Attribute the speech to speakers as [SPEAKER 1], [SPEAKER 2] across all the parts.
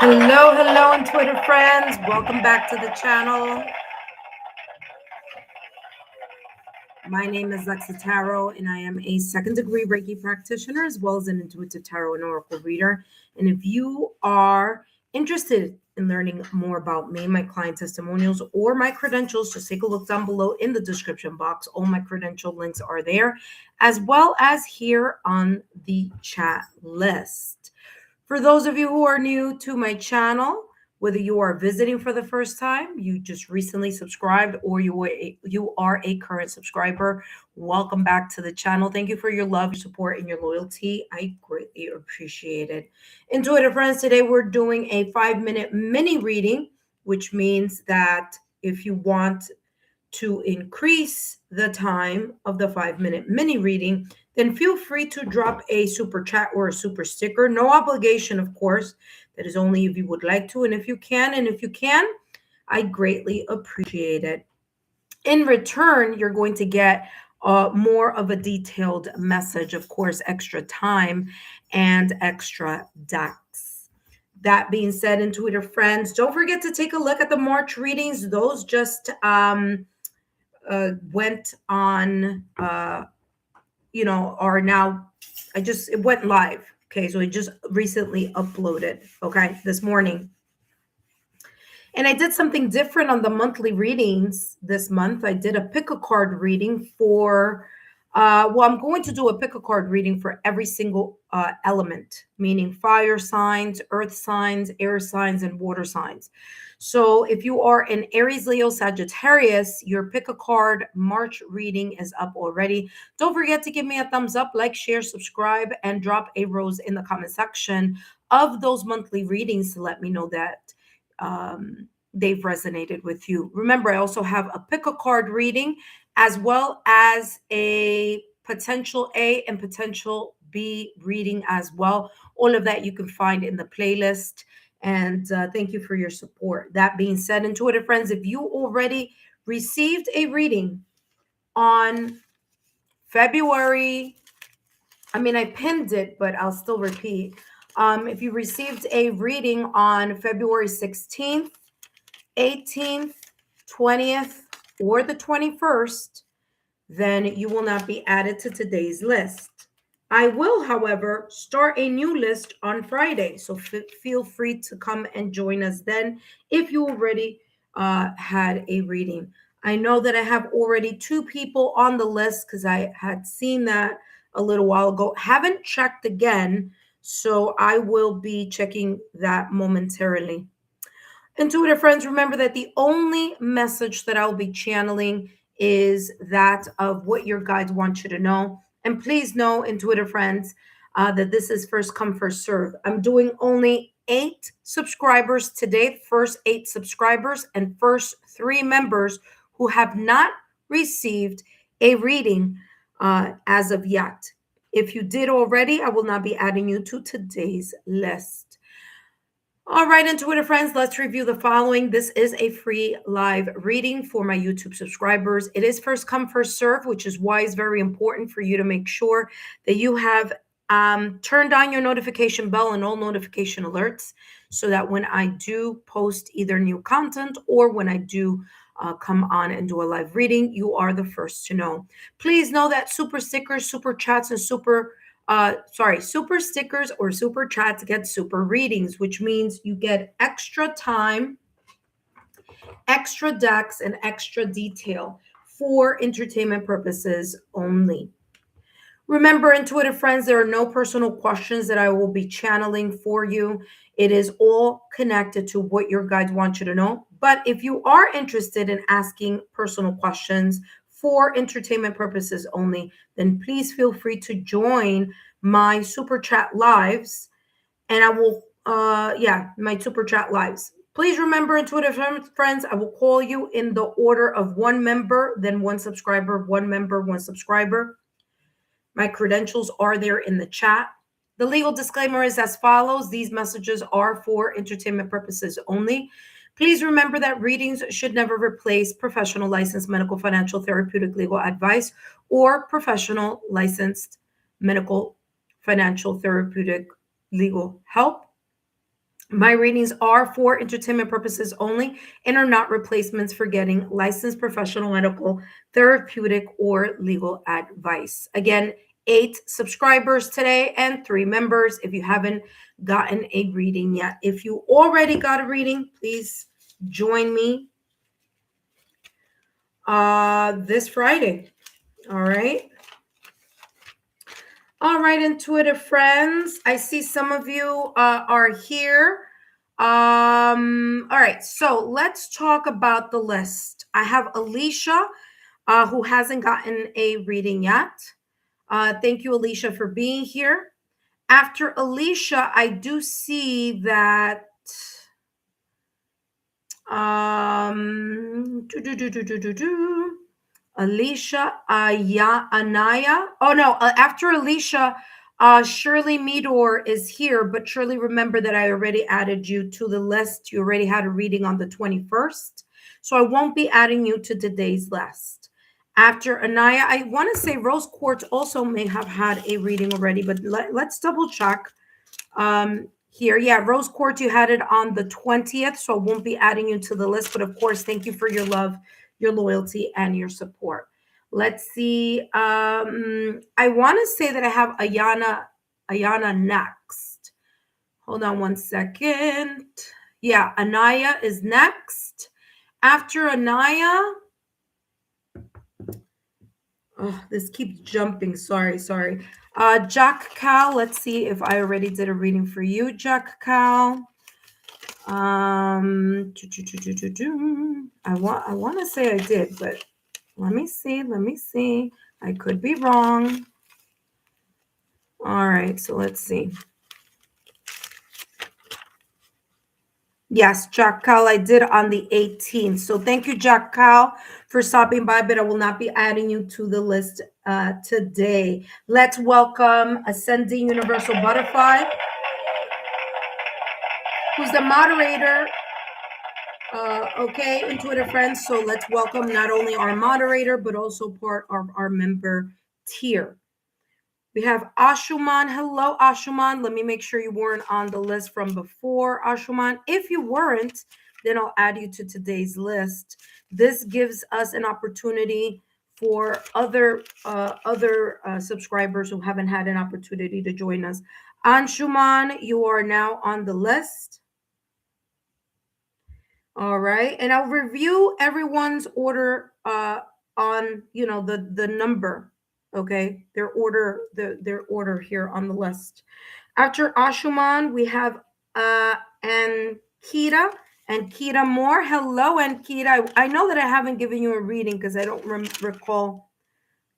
[SPEAKER 1] Hello, hello, and Twitter friends. Welcome back to the channel. My name is Lexa Tarot, and I am a second-degree Reiki practitioner as well as an intuitive tarot and oracle reader. And if you are interested in learning more about me, my client testimonials, or my credentials, just take a look down below in the description box. All my credential links are there, as well as here on the chat list. For those of you who are new to my channel, whether you are visiting for the first time, you just recently subscribed, or you are a current subscriber, welcome back to the channel. Thank you for your love, your support, and your loyalty. I greatly appreciate it. Intuitive friends, today we're doing a 5-minute mini reading, which means that if you want to increase the time of the 5-minute mini reading, then feel free to drop a super chat or a super sticker. No obligation, of course. That is only if you would like to. And if you can, I greatly appreciate it. In return, you're going to get more of a detailed message, of course, extra time and extra decks. That being said, intuitive friends, don't forget to take a look at the March readings. Those just went on, are now, it went live. Okay, so it just recently uploaded, okay, this morning. And I did something different on the monthly readings this month. I did a pick a card reading for, I'm going to do a pick a card reading for every single element, meaning fire signs, earth signs, air signs, and water signs. So if you are an Aries, Leo, Sagittarius, your pick a card March reading is up already. Don't forget to give me a thumbs up, like, share, subscribe, and drop a rose in the comment section of those monthly readings to let me know that they've resonated with you. Remember, I also have a pick a card reading as well as a potential A and potential B reading as well. All of that you can find in the playlist. And thank you for your support. That being said, intuitive friends, if you already received a reading on February, I pinned it, but I'll still repeat. If you received a reading on February 16th, 18th, 20th, or the 21st, then you will not be added to today's list. I will, however, start a new list on Friday, so feel free to come and join us then if you already had a reading. I know that I have already 2 people on the list because I had seen that a little while ago. Haven't checked again, so I will be checking that momentarily. Intuitive friends, remember that the only message that I'll be channeling is that of what your guides want you to know. And please know, intuitive friends, that this is first come, first serve. I'm doing only 8 subscribers today, first 8 subscribers and first 3 members who have not received a reading as of yet. If you did already, I will not be adding you to today's list. All right, intuitive friends, let's review the following. This is a free live reading for my YouTube subscribers. It is first come, first serve, which is why it's very important for you to make sure that you have turned on your notification bell and all notification alerts so that when I do post either new content or when I do come on and do a live reading, you are the first to know. Please know that super stickers, super chats, and super stickers or super chats get super readings, which means you get extra time, extra decks, and extra detail for entertainment purposes only. Remember, intuitive friends, there are no personal questions that I will be channeling for you. It is all connected to what your guides want you to know. But if you are interested in asking personal questions for entertainment purposes only, then please feel free to join my super chat lives. And I will, my super chat lives. Please remember, intuitive friends, I will call you in the order of 1 member, then 1 subscriber, 1 member, 1 subscriber. My credentials are there in the chat. The legal disclaimer is as follows. These messages are for entertainment purposes only. Please remember that readings should never replace professional licensed medical, financial, therapeutic, legal advice or professional licensed medical, financial, therapeutic, legal help. My readings are for entertainment purposes only and are not replacements for getting licensed professional medical, therapeutic, or legal advice. Again, 8 subscribers today and 3 members if you haven't gotten a reading yet. If you already got a reading, please join me this Friday. All right. All right, intuitive friends. I see some of you are here. All right, so let's talk about the list. I have Alicia, who hasn't gotten a reading yet. Thank you, Alicia, for being here. After Alicia, I do see that Alicia Anaya. Oh no, after Alicia, Shirley Meador is here, but Shirley, remember that I already added you to the list. You already had a reading on the 21st, so I won't be adding you to today's list. After Anaya, I want to say Rose Quartz also may have had a reading already, but let's double check. Here, yeah, Rose Quartz, you had it on the 20th, so I won't be adding you to the list, but of course, thank you for your love, your loyalty, and your support. Let's see. I want to say that I have Ayana next. Hold on one second. Yeah, Anaya is next. After Anaya, oh, this keeps jumping. Sorry. Jack Cal, let's see if I already did a reading for you, Jack Cal. I want to say I did, but let me see. I could be wrong. All right, so let's see. Yes, Jack Cal, I did on the 18th. So thank you, Jack Cal, for stopping by, but I will not be adding you to the list today. Let's welcome Ascending Universal Butterfly, who's the moderator. Okay, intuitive friends. So let's welcome not only our moderator, but also part of our member tier. We have Ashuman. Hello, Ashuman. Let me make sure you weren't on the list from before, Ashuman. If you weren't, then I'll add you to today's list. This gives us an opportunity for other subscribers who haven't had an opportunity to join us. Anshuman, you are now on the list. All right, and I'll review everyone's order on the number. Okay, their order here on the list. After Ashuman, we have Ankita and Kita Moore. Hello, Ankita. I know that I haven't given you a reading because I don't recall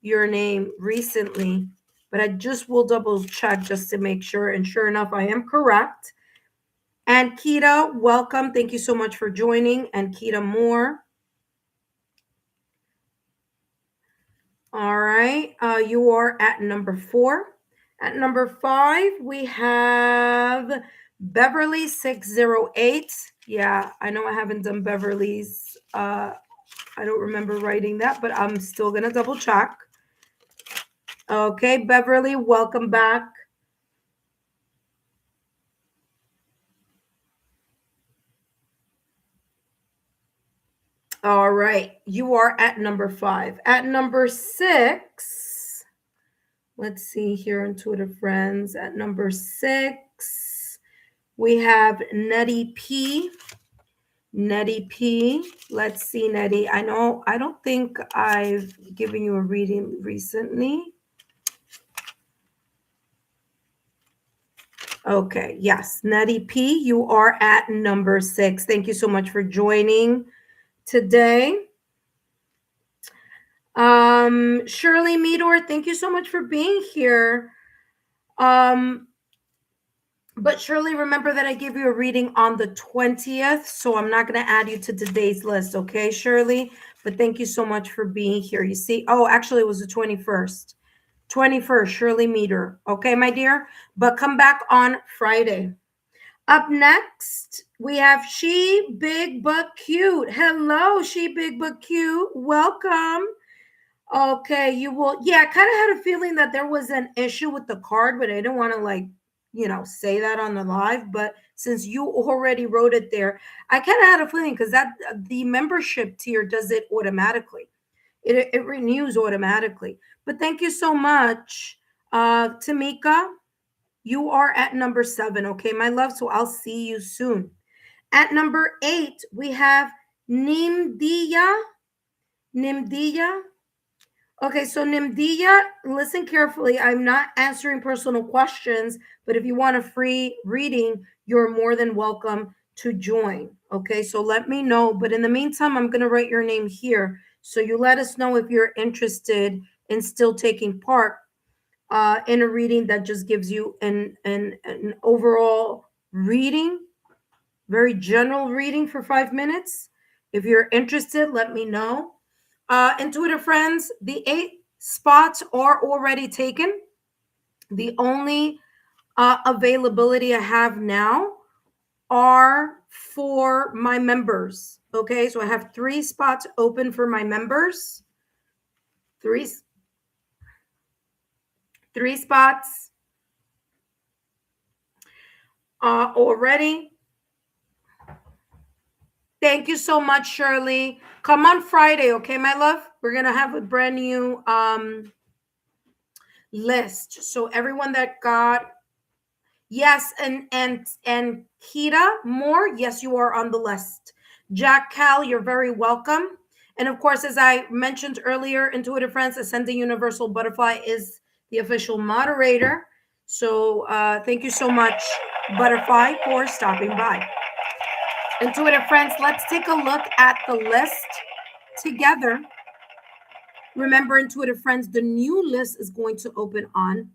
[SPEAKER 1] your name recently, but I just will double check just to make sure. And sure enough, I am correct. And Kita, welcome. Thank you so much for joining. And Kita Moore. All right. You are at number 4. At number 5, we have Beverly 608. Yeah, I know I haven't done Beverly's. I don't remember writing that, but I'm still going to double check. Okay, Beverly, welcome back. All right, you are at number 5. At number 6, let's see here, intuitive friends. At number 6, we have Nettie P. Nettie P. Let's see, Nettie. I don't think I've given you a reading recently. Okay, yes, Nettie P. You are at number 6. Thank you so much for joining today. Shirley Meador, thank you so much for being here. But Shirley, remember that I gave you a reading on the 20th, so I'm not going to add you to today's list, okay, Shirley? But thank you so much for being here. You see, oh, actually, it was the 21st. 21st, Shirley Meador. Okay, my dear? But come back on Friday. Up next, we have She Big But Cute. Hello, She Big But Cute. Welcome. Okay, you will. Yeah, I kind of had a feeling that there was an issue with the card, but I didn't want to say that on the live, but since you already wrote it there, I kind of had a feeling because that the membership tier does it automatically. It renews automatically. But thank you so much, Tamika. You are at number 7, okay, my love. So I'll see you soon. At number 8, we have Nimdia. Nimdia. Okay, so Nimdia, listen carefully. I'm not answering personal questions, but if you want a free reading, you're more than welcome to join. Okay, so let me know. But in the meantime, I'm going to write your name here. So you let us know if you're interested in still taking part in a reading that just gives you an overall reading, very general reading for 5 minutes. If you're interested, let me know. Intuitive friends, the 8 spots are already taken. The only availability I have now are for my members. Okay, so I have 3 spots open for my members. Three spots already. Thank you so much, Shirley. Come on Friday, okay, my love? We're going to have a brand new list. So everyone that got, yes, and Kita Moore, yes, you are on the list. Jack Cal, you're very welcome. And of course, as I mentioned earlier, Intuitive Friends, Ascending Universal Butterfly is the official moderator. So thank you so much, Butterfly, for stopping by. Intuitive friends, let's take a look at the list together. Remember, intuitive friends, the new list is going to open on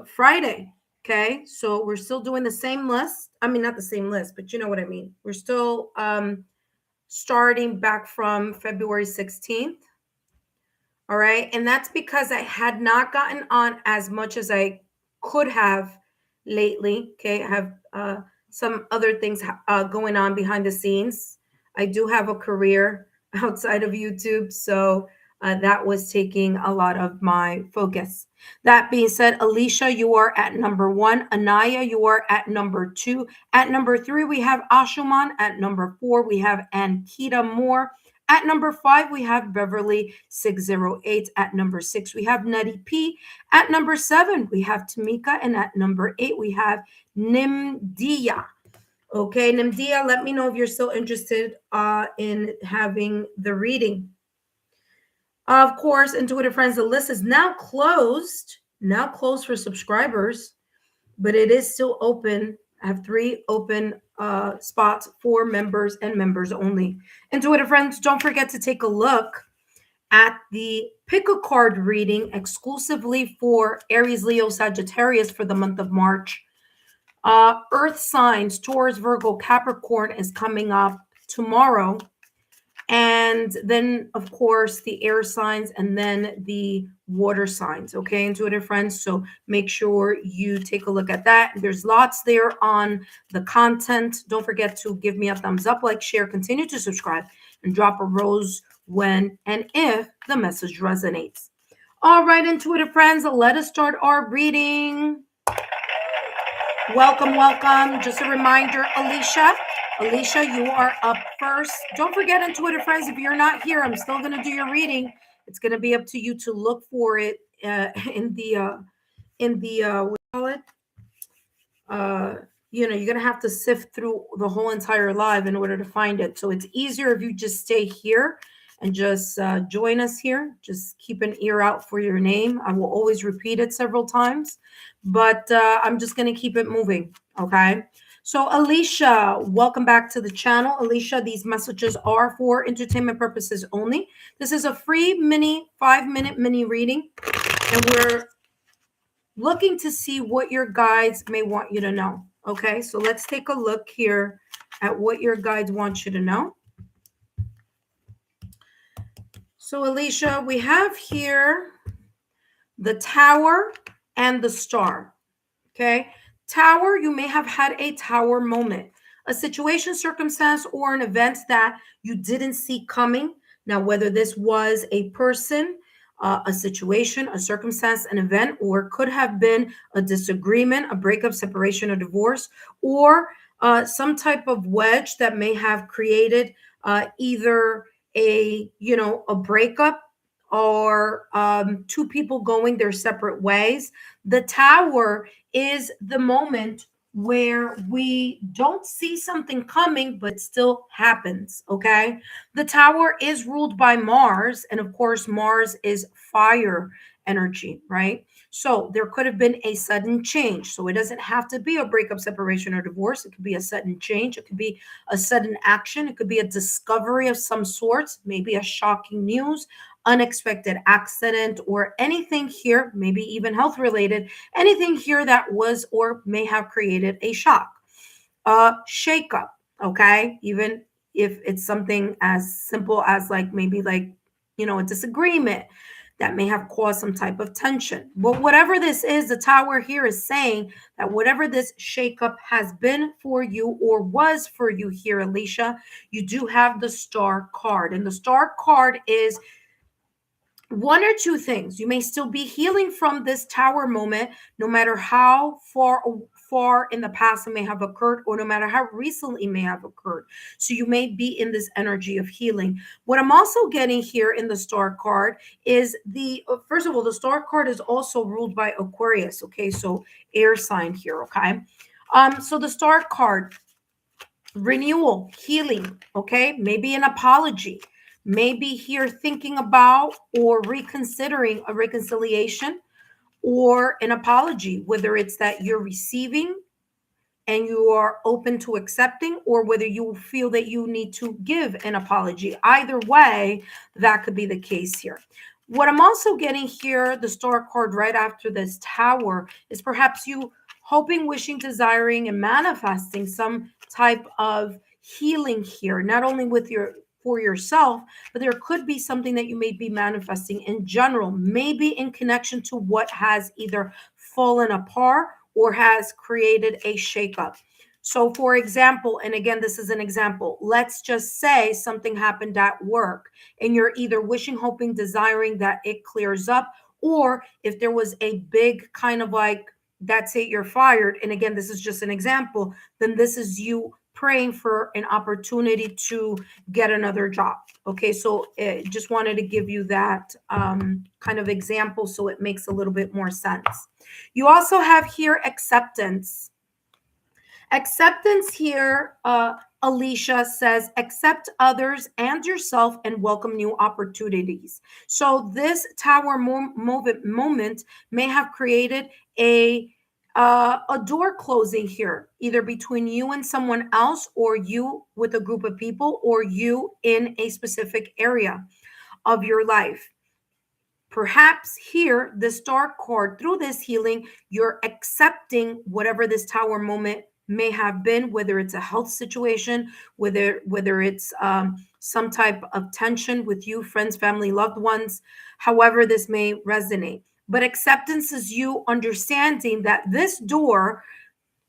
[SPEAKER 1] Friday. Okay, so we're still doing the same list. I mean, not the same list, but you know what I mean. We're still starting back from February 16th. All right, and that's because I had not gotten on as much as I could have lately. Okay, I have some other things going on behind the scenes. I do have a career outside of YouTube, so that was taking a lot of my focus. That being said, Alicia, you are at number 1. Anaya, you are at number 2. At number 3, we have Ashuman. At number 4, we have Ankita Moore. At number 5, we have Beverly 608. At number 6, we have Nutty P. At number 7, we have Tamika. And at number 8, we have Nimdia. Okay, Nimdia, let me know if you're still interested in having the reading. Of course, intuitive friends, the list is now closed for subscribers, but it is still open. I have 3 open spots for members and members only. Intuitive friends, don't forget to take a look at the pick a card reading exclusively for Aries, Leo, Sagittarius for the month of March. Earth signs, Taurus, Virgo, Capricorn is coming up tomorrow. And then, of course, the air signs and then the water signs. Okay, intuitive friends. So make sure you take a look at that. There's lots there on the content. Don't forget to give me a thumbs up, like, share, continue to subscribe, and drop a rose when and if the message resonates. All right, intuitive friends, let us start our reading. Welcome, welcome. Just a reminder, Alicia, you are up first. Don't forget, intuitive friends, if you're not here, I'm still going to do your reading. It's going to be up to you to look for it in the what do you call it? You're going to have to sift through the whole entire live in order to find it. So it's easier if you just stay here and just join us here. Just keep an ear out for your name. I will always repeat it several times, but I'm just going to keep it moving. Okay. So Alicia, welcome back to the channel. Alicia, these messages are for entertainment purposes only. This is a free 5-minute mini reading, and we're looking to see what your guides may want you to know. Okay, so let's take a look here at what your guides want you to know. So Alicia, we have here the Tower and the Star. Okay, Tower, you may have had a Tower moment, a situation, circumstance, or an event that you didn't see coming. Now, whether this was a person, a situation, a circumstance, an event, or could have been a disagreement, a breakup, separation, or divorce, or some type of wedge that may have created either a breakup or two people going their separate ways. The Tower is the moment where we don't see something coming, but it still happens. Okay. The Tower is ruled by Mars. And of course, Mars is fire energy, right? So there could have been a sudden change. So it doesn't have to be a breakup, separation, or divorce. It could be a sudden change. It could be a sudden action. It could be a discovery of some sorts, maybe a shocking news, unexpected accident, or anything here, maybe even health related, anything here that was or may have created a shock, a shakeup. Okay. Even if it's something as simple as like maybe like, a disagreement that may have caused some type of tension. But whatever this is, the Tower here is saying that whatever this shakeup has been for you or was for you here, Alicia, you do have the Star card. And the Star card is one or two things. You may still be healing from this Tower moment, no matter how far in the past it may have occurred, or no matter how recently it may have occurred. So you may be in this energy of healing. What I'm also getting here in the Star card is first of all, the Star card is also ruled by Aquarius. Okay, so air sign here. Okay, so the Star card, renewal, healing. Okay, maybe an apology. Maybe here thinking about or reconsidering a reconciliation or an apology, whether it's that you're receiving and you are open to accepting, or whether you feel that you need to give an apology. Either way, that could be the case here. What I'm also getting here, the Star card right after this Tower, is perhaps you hoping, wishing, desiring, and manifesting some type of healing here, not only for yourself, but there could be something that you may be manifesting in general, maybe in connection to what has either fallen apart or has created a shakeup. So, for example, and again, this is an example, let's just say something happened at work and you're either wishing, hoping, desiring that it clears up, or if there was a big kind of like, that's it, you're fired. And again, this is just an example, then this is you praying for an opportunity to get another job. Okay, so just wanted to give you that kind of example so it makes a little bit more sense. You also have here acceptance. Acceptance here, Alicia says, accept others and yourself and welcome new opportunities. So this Tower moment may have created a door closing here, either between you and someone else, or you with a group of people, or you in a specific area of your life. Perhaps here, the Star card, through this healing, you're accepting whatever this Tower moment may have been, whether it's a health situation, whether it's some type of tension with you, friends, family, loved ones, however this may resonate. But acceptance is you understanding that this door,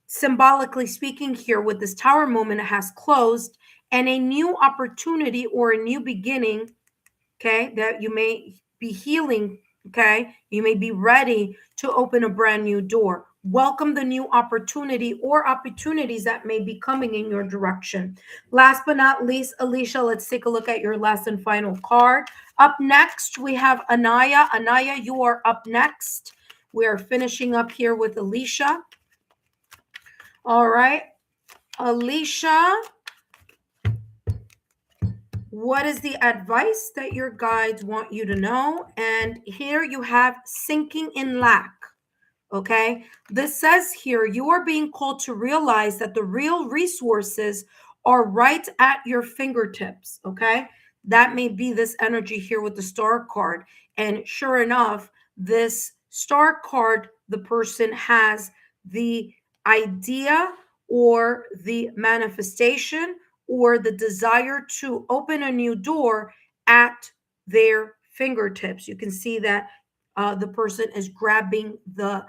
[SPEAKER 1] symbolically speaking here with this Tower moment, has closed, and a new opportunity or a new beginning, okay, that you may be healing, okay, you may be ready to open a brand new door. Welcome the new opportunity or opportunities that may be coming in your direction. Last but not least, Alicia, let's take a look at your last and final card. Up next, we have Anaya. Anaya, you are up next. We are finishing up here with Alicia. All right, Alicia, what is the advice that your guides want you to know? And here you have sinking in lack. Okay. This says here, you are being called to realize that the real resources are right at your fingertips. Okay. That may be this energy here with the Star card. And sure enough, this Star card, the person has the idea or the manifestation or the desire to open a new door at their fingertips. You can see that the person is grabbing the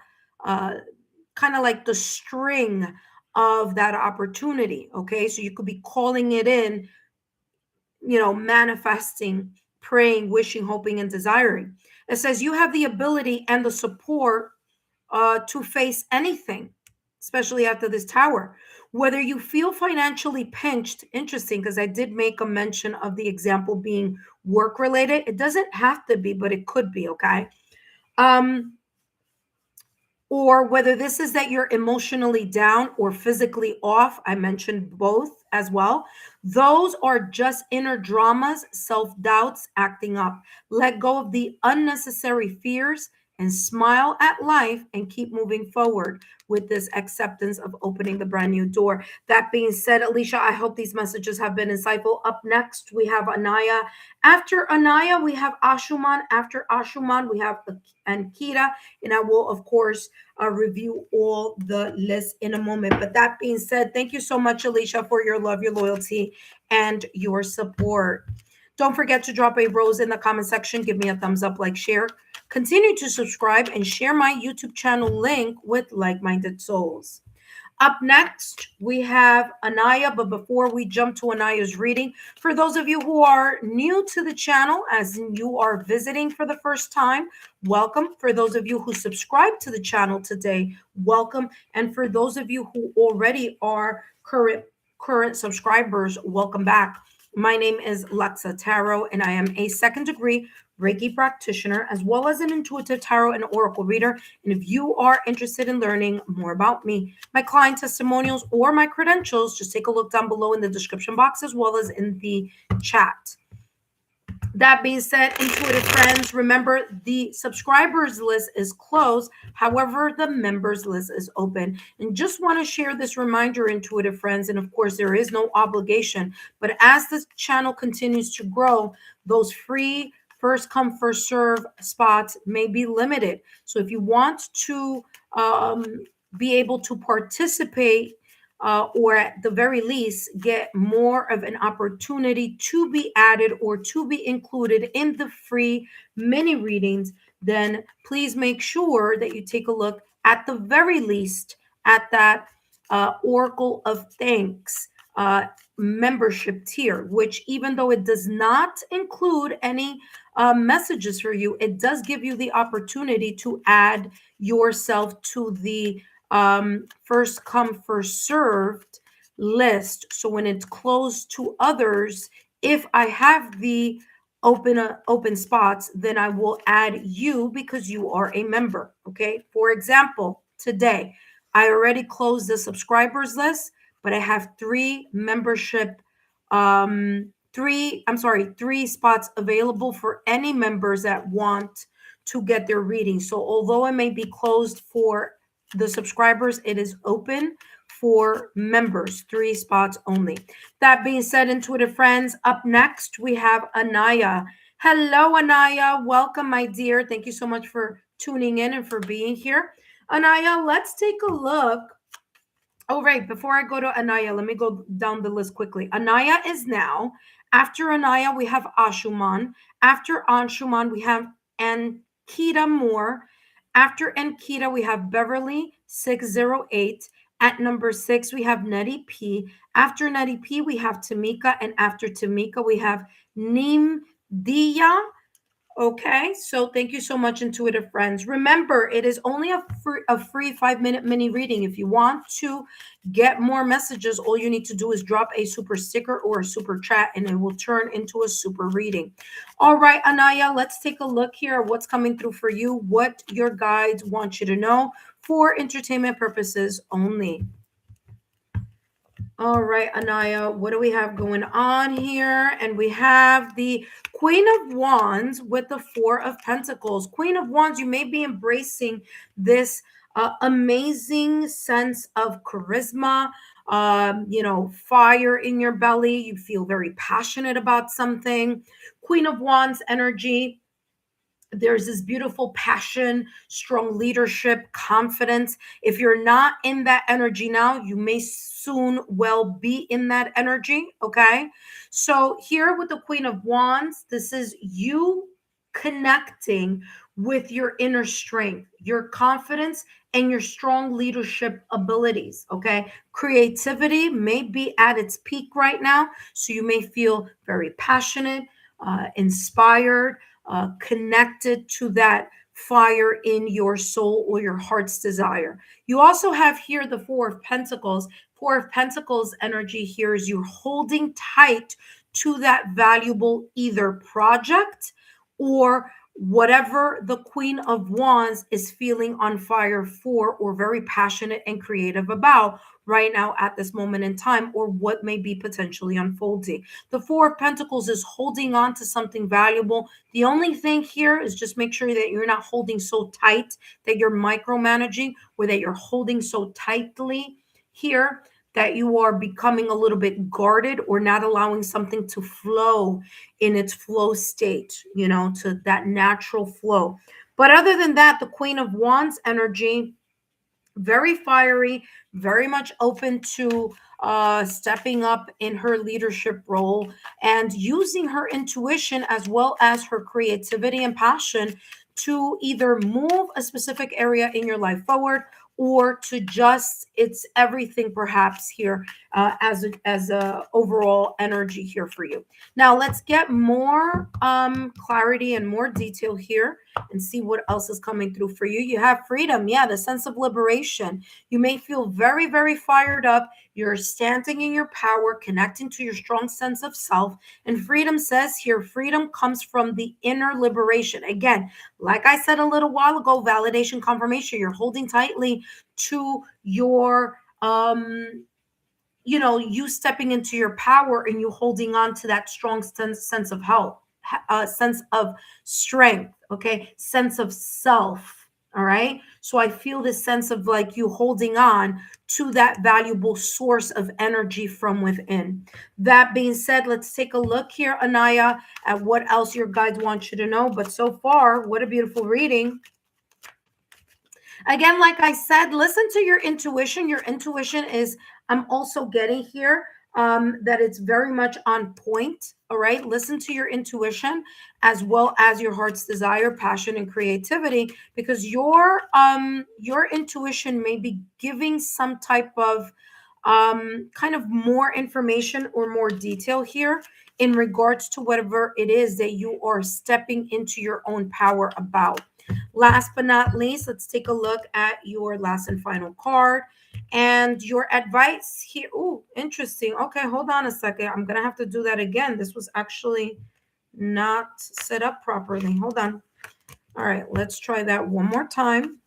[SPEAKER 1] kind of like the string of that opportunity. Okay, so you could be calling it in, manifesting praying, wishing, hoping, and desiring. It says you have the ability and the support to face anything, especially after this tower. Whether you feel financially pinched, interesting, because I did make a mention of the example being work related. It doesn't have to be, but it could be, okay? Or whether this is that you're emotionally down or physically off. I mentioned both as well. Those are just inner dramas, self doubts acting up. Let go of the unnecessary fears and smile at life and keep moving forward with this acceptance of opening the brand new door. That being said, Alicia, I hope these messages have been insightful. Up next, we have Anaya. After Anaya, we have Ashuman. After Ashuman, we have Ankita. And I will, of course, review all the lists in a moment. But that being said, thank you so much, Alicia, for your love, your loyalty, and your support. Don't forget to drop a rose in the comment section. Give me a thumbs up, like, share. Continue to subscribe and share my YouTube channel link with like-minded souls. Up next, we have Anaya, but before we jump to Anaya's reading, for those of you who are new to the channel, as in you are visiting for the first time, welcome. For those of you who subscribe to the channel today, welcome. And for those of you who already are current subscribers, welcome back. My name is Lexa Tarot, and I am a second-degree Reiki practitioner, as well as an intuitive tarot and oracle reader. And if you are interested in learning more about me, my client testimonials, or my credentials, just take a look down below in the description box, as well as in the chat. That being said, intuitive friends, remember the subscribers list is closed. However, the members list is open. And just want to share this reminder, intuitive friends. And of course, there is no obligation. But as this channel continues to grow, those free first come, first serve spots may be limited. So if you want to be able to participate, or at the very least get more of an opportunity to be added or to be included in the free mini readings, then please make sure that you take a look at the very least at that Oracle of Thanks membership tier, which even though it does not include any messages for you, it does give you the opportunity to add yourself to the first come, first served list. So when it's closed to others, if I have the open spots, then I will add you because you are a member. Okay. For example, today I already closed the subscribers list, but I have three spots available for any members that want to get their reading. So although it may be closed for the subscribers, it is open for members, 3 spots only. That being said, intuitive friends, up next we have Anaya. Hello, Anaya. Welcome, my dear. Thank you so much for tuning in and for being here. Anaya, let's take a look. Oh, right. Before I go to Anaya, let me go down the list quickly. Anaya is now. After Anaya, we have Ashuman. After Ashuman, we have Ankita Moore. After Ankita, we have Beverly 608. At number 6, we have Nettie P. After Nettie P, we have Tamika. And after Tamika, we have Neem Dia. Okay, so thank you so much, intuitive friends. Remember, it is only a free 5-minute mini reading. If you want to get more messages, all you need to do is drop a super sticker or a super chat, and it will turn into a super reading. All right, Anaya, let's take a look here at what's coming through for you, what your guides want you to know for entertainment purposes only. All right, Anaya, what do we have going on here? And we have the Queen of Wands with the 4 of Pentacles. Queen of Wands, you may be embracing this amazing sense of charisma, fire in your belly. You feel very passionate about something. Queen of Wands energy. There's this beautiful passion, strong leadership, confidence. If you're not in that energy now, you may soon well be in that energy. Okay. So here with the Queen of Wands, this is you connecting with your inner strength, your confidence, and your strong leadership abilities. Okay. Creativity may be at its peak right now. So you may feel very passionate, inspired, connected to that fire in your soul or your heart's desire. You also have here the Four of Pentacles. Four of Pentacles energy here is you're holding tight to that valuable either project or whatever the Queen of Wands is feeling on fire for or very passionate and creative about right now at this moment in time, or what may be potentially unfolding. The Four of Pentacles is holding on to something valuable. The only thing here is just make sure that you're not holding so tight that you're micromanaging, or that you're holding so tightly here that you are becoming a little bit guarded or not allowing something to flow in its flow state, to that natural flow. But other than that, the Queen of Wands energy, very fiery, very much open to stepping up in her leadership role and using her intuition as well as her creativity and passion to either move a specific area in your life forward, or to just, it's everything perhaps here as a overall energy here for you. Now let's get more clarity and more detail here and see what else is coming through for you. You have freedom. Yeah, the sense of liberation. You may feel very, very fired up. You're standing in your power, connecting to your strong sense of self. And freedom says here, freedom comes from the inner liberation. Again, like I said a little while ago, validation, confirmation. You're holding tightly to your you stepping into your power, and you holding on to that strong sense of health, sense of strength, okay, sense of self. All right, so I feel this sense of like you holding on to that valuable source of energy from within. That being said, let's take a look here, Anaya, at what else your guides want you to know. But so far, what a beautiful reading. Again, like I said, listen to your intuition. Your intuition is, I'm also getting here that it's very much on point. All right. Listen to your intuition as well as your heart's desire, passion, and creativity, because your intuition may be giving some type of kind of more information or more detail here in regards to whatever it is that you are stepping into your own power about. Last but not least, let's take a look at your last and final card and your advice here. Oh, interesting. Okay, hold on a second. I'm going to have to do that again. This was actually not set up properly. Hold on. All right, let's try that one more time.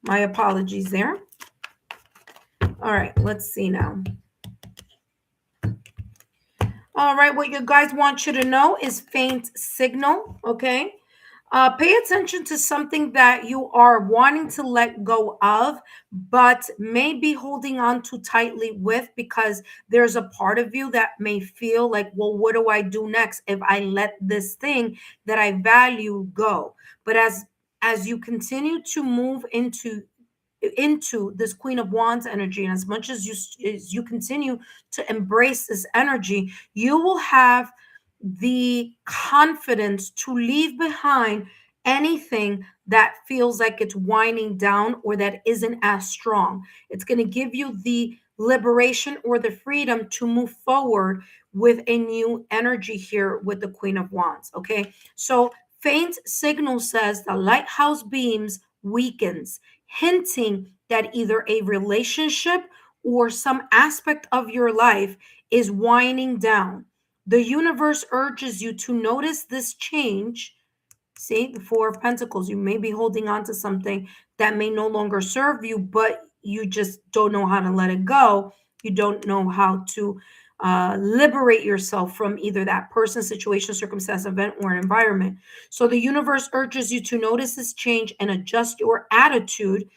[SPEAKER 1] My apologies there. All right, let's see now. All right, what you guys want you to know is faint signal, okay? Pay attention to something that you are wanting to let go of, but may be holding on too tightly with, because there's a part of you that may feel like, well, what do I do next if I let this thing that I value go? But as you continue to move into this Queen of Wands energy, and as much as you continue to embrace this energy, you will have the confidence to leave behind anything that feels like it's winding down or that isn't as strong. It's going to give you the liberation or the freedom to move forward with a new energy here with the Queen of Wands. Okay, so faint signal says the lighthouse beams weakens, hinting that either a relationship or some aspect of your life is winding down. The universe urges you to notice this change. See, the Four of Pentacles. You may be holding on to something that may no longer serve you, but you just don't know how to let it go. You don't know how to liberate yourself from either that person, situation, circumstance, event, or environment. So the universe urges you to notice this change and adjust your attitude.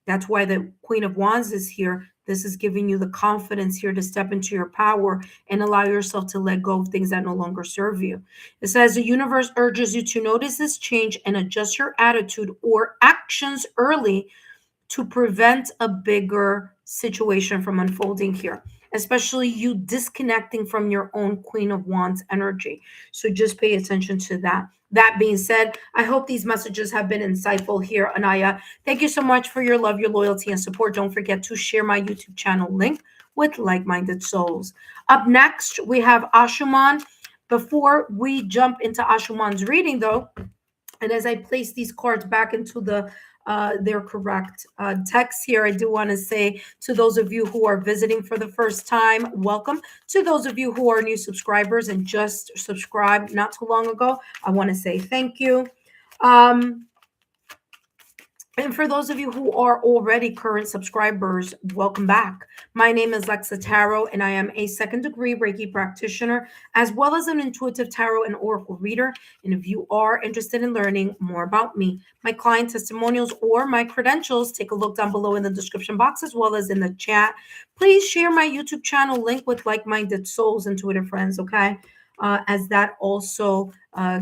[SPEAKER 1] That's why the Queen of Wands is here. This is giving you the confidence here to step into your power and allow yourself to let go of things that no longer serve you. It says the universe urges you to notice this change and adjust your attitude or actions early to prevent a bigger situation from unfolding here, especially you disconnecting from your own Queen of Wands energy. So just pay attention to that. That being said, I hope these messages have been insightful here, Anaya. Thank you so much for your love, your loyalty, and support. Don't forget to share my YouTube channel link with like-minded souls. Up next, we have Ashuman. Before we jump into Ashuman's reading, though, and as I place these cards back into their correct text here, I do want to say to those of you who are visiting for the first time, welcome. To those of you who are new subscribers and just subscribed not too long ago, I want to say thank you. And for those of you who are already current subscribers, welcome back. My name is Lexa Tarot, and I am a second-degree Reiki practitioner, as well as an intuitive tarot and oracle reader. And if you are interested in learning more about me, my client testimonials, or my credentials, take a look down below in the description box, as well as in the chat. Please share my YouTube channel link with like-minded souls, intuitive friends, okay? As that also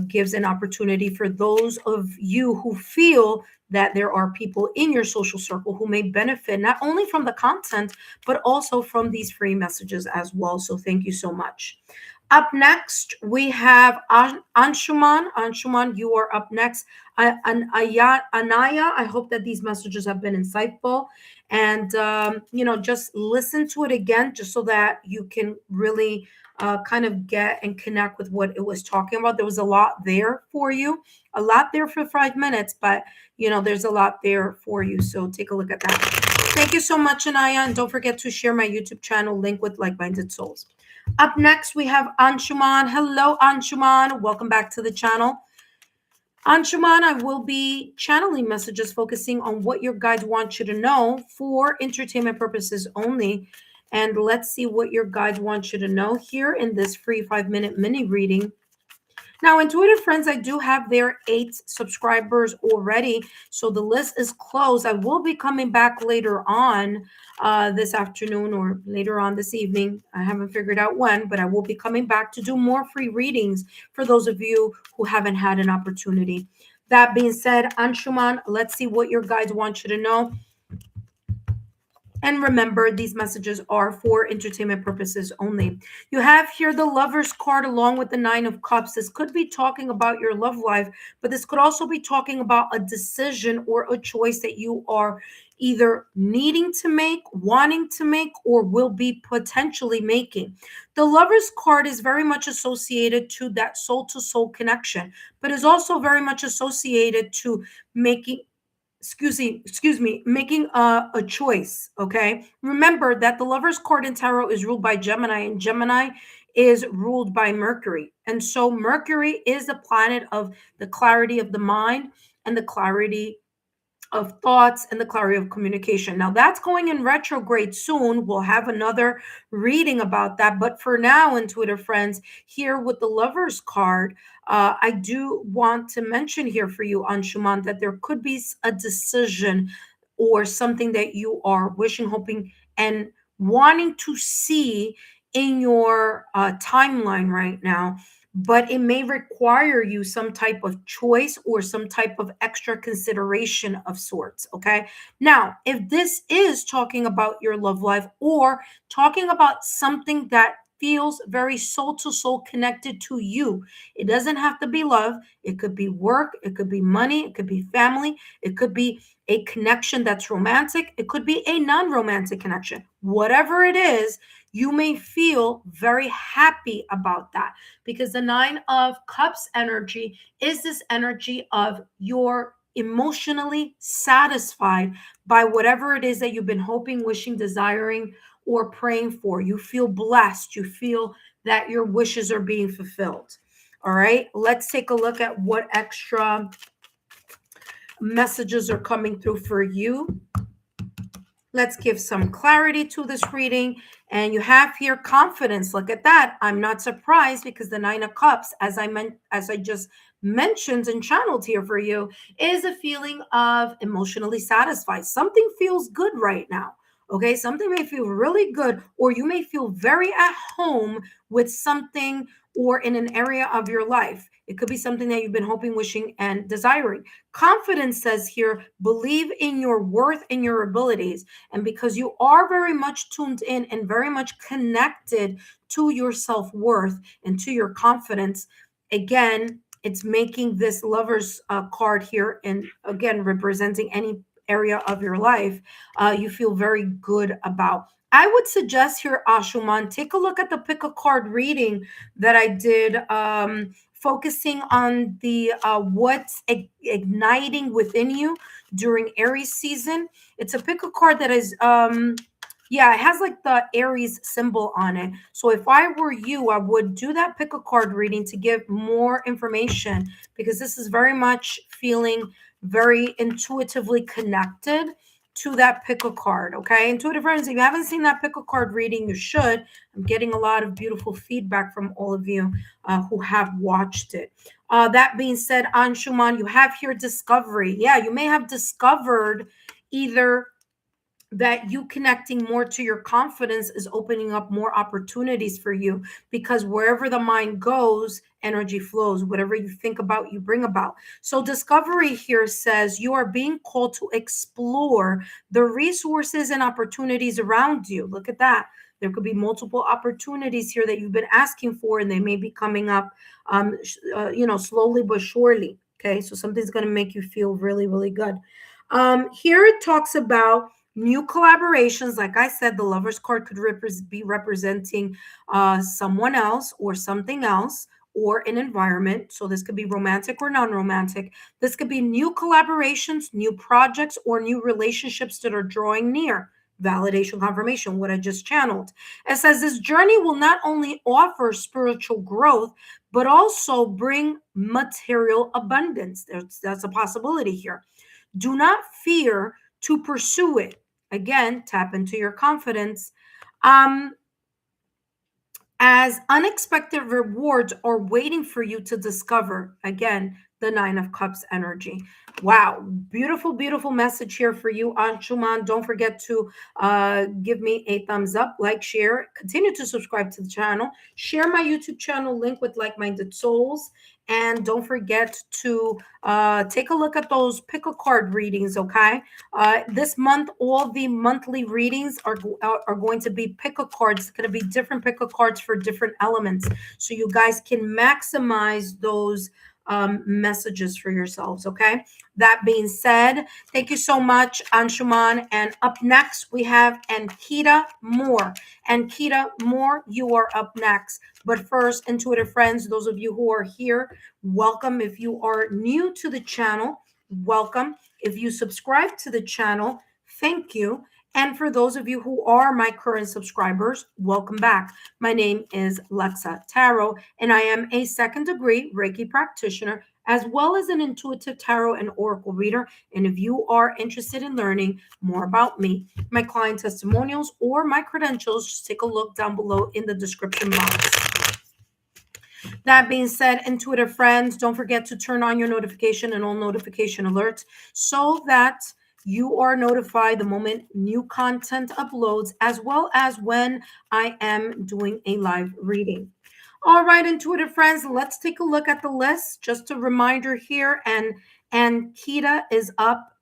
[SPEAKER 1] gives an opportunity for those of you who feel that there are people in your social circle who may benefit not only from the content, but also from these free messages as well. So thank you so much. Up next, we have Anshuman. Anshuman, you are up next. Anaya, I hope that these messages have been insightful. And, just listen to it again, just so that you can really kind of get and connect with what it was talking about. There was a lot there for you, a lot there for 5 minutes, but there's a lot there for you. So take a look at that. Thank you so much, Anaya. And don't forget to share my YouTube channel link with like-minded souls. Up next, we have Anshuman. Hello, Anshuman. Welcome back to the channel. Anshuman, I will be channeling messages focusing on what your guides want you to know for entertainment purposes only. And let's see what your guides want you to know here in this free 5-minute mini reading. Now, intuitive friends, I do have their 8 subscribers already, so the list is closed. I will be coming back later on this afternoon or later on this evening. I haven't figured out when, but I will be coming back to do more free readings for those of you who haven't had an opportunity. That being said, Anshuman, let's see what your guides want you to know. And remember, these messages are for entertainment purposes only. You have here the Lover's card along with the 9 of Cups. This could be talking about your love life, but this could also be talking about a decision or a choice that you are either needing to make, wanting to make, or will be potentially making. The Lover's card is very much associated to that soul-to-soul connection, but is also very much associated to making making a choice. Okay, remember that the Lover's card in tarot is ruled by Gemini, and Gemini is ruled by Mercury, and so Mercury is the planet of the clarity of the mind and the clarity of thoughts and the clarity of communication. Now that's going in retrograde soon. We'll have another reading about that. But for now, intuitive friends, here with the Lover's card, I do want to mention here for you, Anshuman, that there could be a decision or something that you are wishing, hoping, and wanting to see in your timeline right now, but it may require you some type of choice or some type of extra consideration of sorts. Okay. Now, if this is talking about your love life or talking about something that feels very soul to soul connected to you, it doesn't have to be love. It could be work. It could be money. It could be family. It could be a connection that's romantic. It could be a non-romantic connection. Whatever it is, you may feel very happy about that, because the 9 of Cups energy is this energy of you're emotionally satisfied by whatever it is that you've been hoping, wishing, desiring, or praying for. You feel blessed. You feel that your wishes are being fulfilled. All right, let's take a look at what extra messages are coming through for you. Let's give some clarity to this reading. And you have here confidence. Look at that. I'm not surprised, because the 9 of Cups, as I just mentioned and channeled here for you, is a feeling of emotionally satisfied. Something feels good right now. Okay, something may feel really good, or you may feel very at home with something or in an area of your life. It could be something that you've been hoping, wishing, and desiring. Confidence says here, believe in your worth and your abilities. And because you are very much tuned in and very much connected to your self-worth and to your confidence, again, it's making this Lover's card here, and again, representing any area of your life, you feel very good about. I would suggest here, Ashuman, take a look at the pick a card reading that I did, focusing on the what's igniting within you during Aries season. It's a pick a card that is, yeah, it has like the Aries symbol on it. So if I were you, I would do that pick a card reading to give more information, because this is very much feeling very intuitively connected to that pick a card. Okay, intuitive friends, if you haven't seen that pick a card reading, you should. I'm getting a lot of beautiful feedback from all of you who have watched it. That being said, Anshuman, you have here discovery. Yeah, you may have discovered either that you connecting more to your confidence is opening up more opportunities for you, because wherever the mind goes, energy flows. Whatever you think about, you bring about. So discovery here says you are being called to explore the resources and opportunities around you. Look at that. There could be multiple opportunities here that you've been asking for, and they may be coming up, slowly but surely. Okay, so something's going to make you feel really, really good. Here it talks about new collaborations. Like I said, the Lover's card could be representing someone else or something else, or an environment. So this could be romantic or non-romantic. This could be new collaborations, new projects, or new relationships that are drawing near. Validation, confirmation, what I just channeled. It says this journey will not only offer spiritual growth, but also bring material abundance. That's a possibility here. Do not fear to pursue it. Again, tap into your confidence. Um, as unexpected rewards are waiting for you to discover. Again, the Nine of Cups energy. Wow, beautiful, beautiful message here for you, Anshuman. Don't forget to give me a thumbs up, like, share, continue to subscribe to the channel, share my YouTube channel link with like-minded souls, and don't forget to take a look at those pick a card readings, okay? This month, all the monthly readings are going to be pick a cards. It's going to be different pick a cards for different elements, so you guys can maximize those messages for yourselves. Okay. That being said, thank you so much, Anshuman. And up next, we have Ankita Moore. Ankita Moore, you are up next. But first, intuitive friends, those of you who are here, welcome. If you are new to the channel, welcome. If you subscribe to the channel, thank you. And for those of you who are my current subscribers, welcome back. My name is Lexa Tarot, and I am a second degree Reiki practitioner, as well as an intuitive tarot and oracle reader. And if you are interested in learning more about me, my client testimonials, or my credentials, just take a look down below in the description box. That being said, intuitive friends, don't forget to turn on your notification and all notification alerts so that you are notified the moment new content uploads, as well as when I am doing a live reading. All right, intuitive friends, let's take a look at the list. Just a reminder here, and Kita is up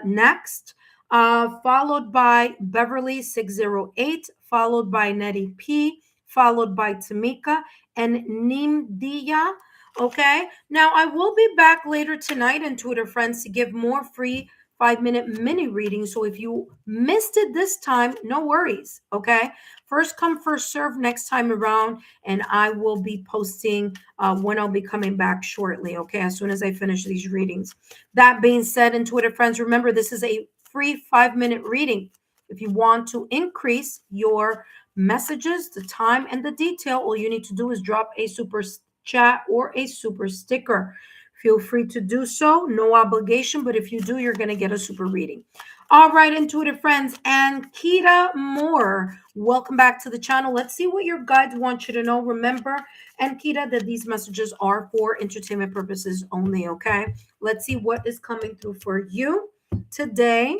[SPEAKER 1] next, followed by Beverly 608, followed by Nettie P, followed by Tamika and Nimdia. Okay, now I will be back later tonight, intuitive friends, to give more free 5-minute mini readings. So if you missed it this time, no worries. Okay, first come, first serve next time around, and I will be posting when I'll be coming back shortly. Okay, as soon as I finish these readings. That being said, intuitive friends, remember this is a free 5-minute reading. If you want to increase your messages, the time, and the detail, all you need to do is drop a super chat or a super sticker. Feel free to do so. No obligation, but if you do, you're going to get a super reading. All right, intuitive friends, and Kita Moore, welcome back to the channel. Let's see what your guides want you to know. Remember, and Kita, that these messages are for entertainment purposes only, okay? Let's see what is coming through for you today.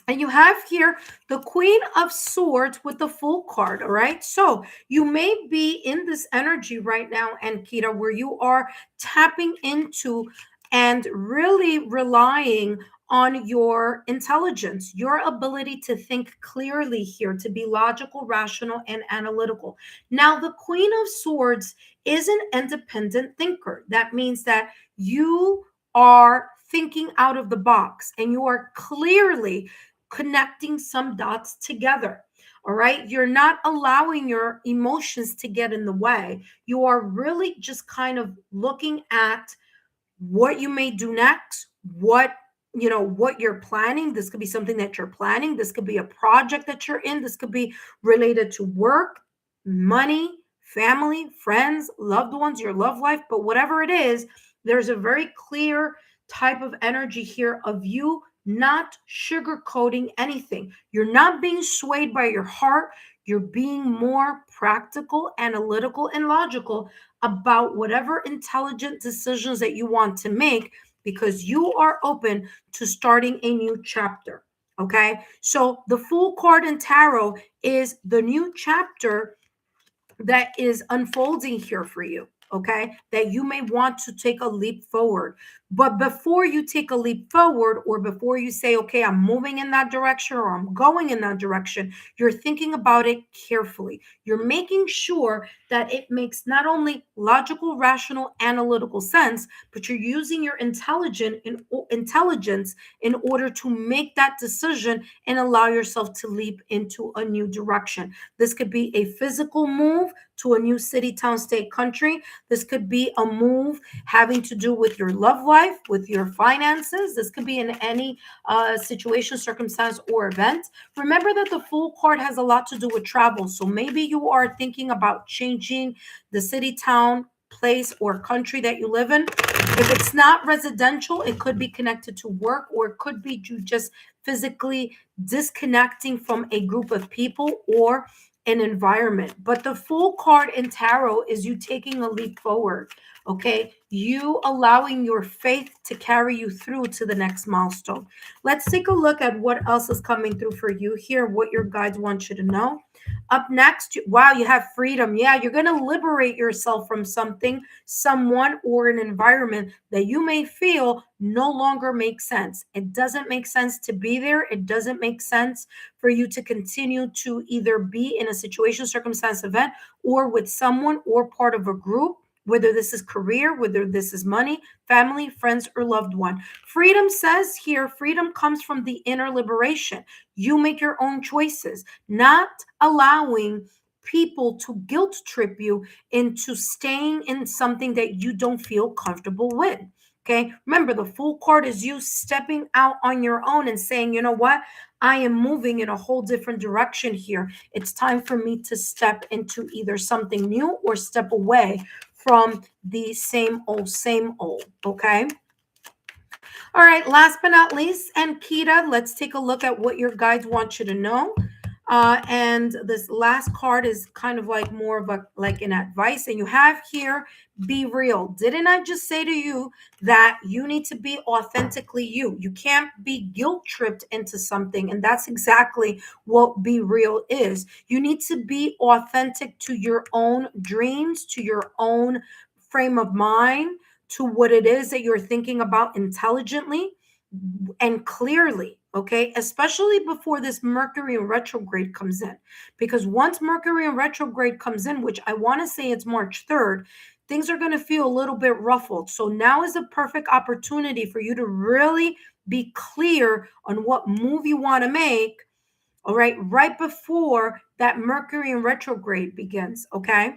[SPEAKER 1] And you have here the Queen of Swords with the Fool card, all right? So you may be in this energy right now, Ankita, where you are tapping into and really relying on your intelligence, your ability to think clearly here, to be logical, rational, and analytical. Now, the Queen of Swords is an independent thinker. That means that you are thinking out of the box and you are clearly connecting some dots together. All right. You're not allowing your emotions to get in the way. You are really just kind of looking at what you may do next, what you're planning. This could be something that you're planning. This could be a project that you're in. This could be related to work, money, family, friends, loved ones, your love life. But whatever it is, there's a very clear type of energy here of you not sugarcoating anything. You're not being swayed by your heart. You're being more practical, analytical, and logical about whatever intelligent decisions that you want to make, because you are open to starting a new chapter. Okay. So the Fool card in tarot is the new chapter that is unfolding here for you. Okay, that you may want to take a leap forward. But before you take a leap forward, or before you say, okay, I'm moving in that direction or I'm going in that direction, you're thinking about it carefully. You're making sure that it makes not only logical, rational, analytical sense, but you're using your intelligence in order to make that decision and allow yourself to leap into a new direction. This could be a physical move to a new city, town, state, country. This could be a move having to do with your love life, with your finances. This could be in any situation, circumstance, or event. Remember that the Fool card has a lot to do with travel. So maybe you are thinking about changing the city, town, place, or country that you live in. If it's not residential, it could be connected to work, or it could be you just physically disconnecting from a group of people or an environment. But the Fool card in tarot is you taking a leap forward. Okay, you allowing your faith to carry you through to the next milestone. Let's take a look at what else is coming through for you here, what your guides want you to know. Up next, wow, you have freedom. Yeah, you're going to liberate yourself from something, someone, or an environment that you may feel no longer makes sense. It doesn't make sense to be there. It doesn't make sense for you to continue to either be in a situation, circumstance, event, or with someone or part of a group, whether this is career, whether this is money, family, friends, or loved one. Freedom says here, freedom comes from the inner liberation. You make your own choices, not allowing people to guilt trip you into staying in something that you don't feel comfortable with. Okay. Remember, the Fool card is you stepping out on your own and saying, you know what? I am moving in a whole different direction here. It's time for me to step into either something new or step away from the same old. Okay. All right. Last but not least, and Kita, let's take a look at what your guides want you to know. And this last card is kind of like more of an advice. And you have here, be real. Didn't I just say to you that you need to be authentically you? You can't be guilt tripped into something. And that's exactly what be real is. You need to be authentic to your own dreams, to your own frame of mind, to what it is that you're thinking about intelligently and clearly. Okay, especially before this Mercury in retrograde comes in, because once Mercury in retrograde comes in, which I want to say it's March 3rd, things are going to feel a little bit ruffled. So now is a perfect opportunity for you to really be clear on what move you want to make. All right before that Mercury in retrograde begins. Okay,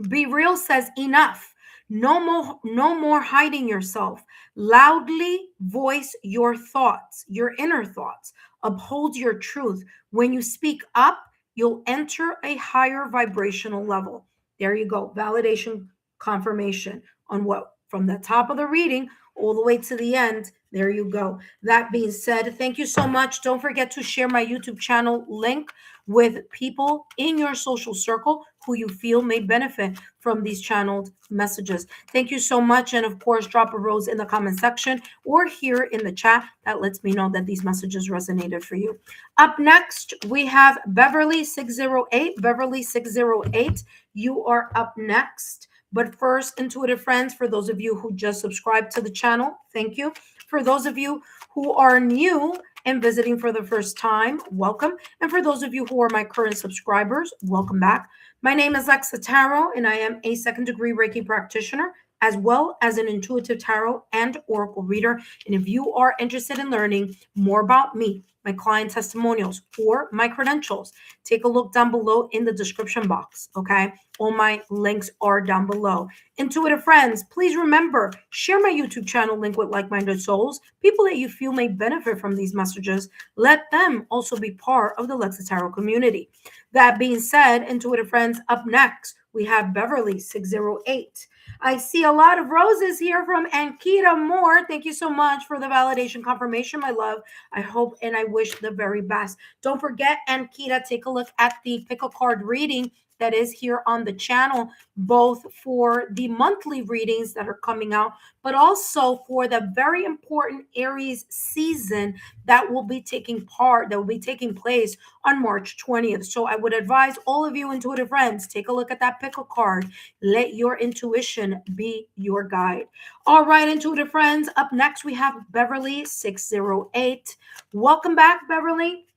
[SPEAKER 1] Be Real says enough. No more hiding yourself. Loudly voice your thoughts, your inner thoughts. Uphold your truth. When you speak up, you'll enter a higher vibrational level. There you go. Validation, confirmation on what from the top of the reading all the way to the end. There you go. That being said, thank you so much. Don't forget to share my YouTube channel link with people in your social circle who you feel may benefit from these channeled messages. Thank you so much. And of course, drop a rose in the comment section or here in the chat. That lets me know that these messages resonated for you. Up next, we have Beverly 608. Beverly 608, you are up next. But first, intuitive friends, for those of you who just subscribed to the channel, thank you. For those of you who are new and visiting for the first time, welcome. And for those of you who are my current subscribers, welcome back. My name is Lexa Tarot, and I am a second-degree Reiki practitioner, as well as an intuitive tarot and oracle reader. And if you are interested in learning more about me, my client testimonials, or my credentials, take a look down below in the description box, okay? All my links are down below. Intuitive friends, please remember, share my YouTube channel link with like-minded souls, people that you feel may benefit from these messages. Let them also be part of the Lexa Tarot community. That being said, intuitive friends, up next, we have Beverly 608. I see a lot of roses here from Ankita Moore. Thank you so much for the validation confirmation, my love. I hope and I wish the very best. Don't forget, Ankita, take a look at the pick a card reading that is here on the channel, both for the monthly readings that are coming out, but also for the very important Aries season that will be taking place on March 20th. So I would advise all of you intuitive friends, take a look at that pick a card. Let your intuition be your guide. All right, intuitive friends, up next we have Beverly 608. Welcome back, Beverly.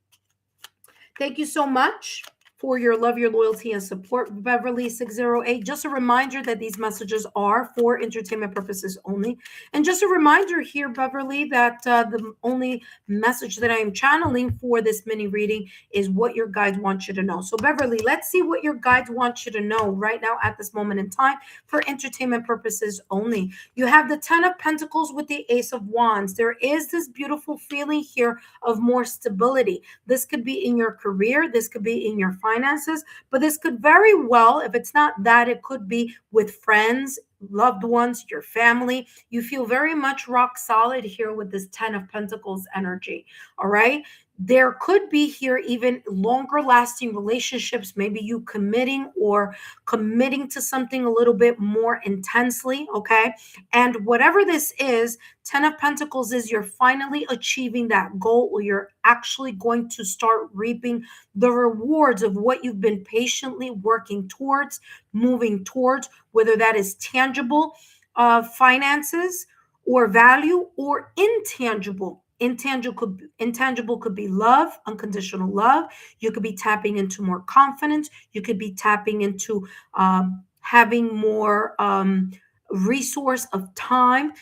[SPEAKER 1] Thank you so much for your love, your loyalty, and support, Beverly 608. Just a reminder that these messages are for entertainment purposes only. And just a reminder here, Beverly, that the only message that I am channeling for this mini reading is what your guides want you to know. So, Beverly, let's see what your guides want you to know right now at this moment in time for entertainment purposes only. You have the 10 of Pentacles with the Ace of Wands. There is this beautiful feeling here of more stability. This could be in your career. This could be in your finances, but this could very well, if it's not that, it could be with friends, loved ones, your family. You feel very much rock solid here with this 10 of Pentacles energy. All right. There could be here even longer lasting relationships, maybe you committing to something a little bit more intensely. Okay. And whatever this is, 10 of Pentacles is you're finally achieving that goal, or you're actually going to start reaping the rewards of what you've been patiently working towards, moving towards, whether that is tangible finances or value, or intangible. Intangible could be love, unconditional love. You could be tapping into more confidence. You could be tapping into having more resource of time,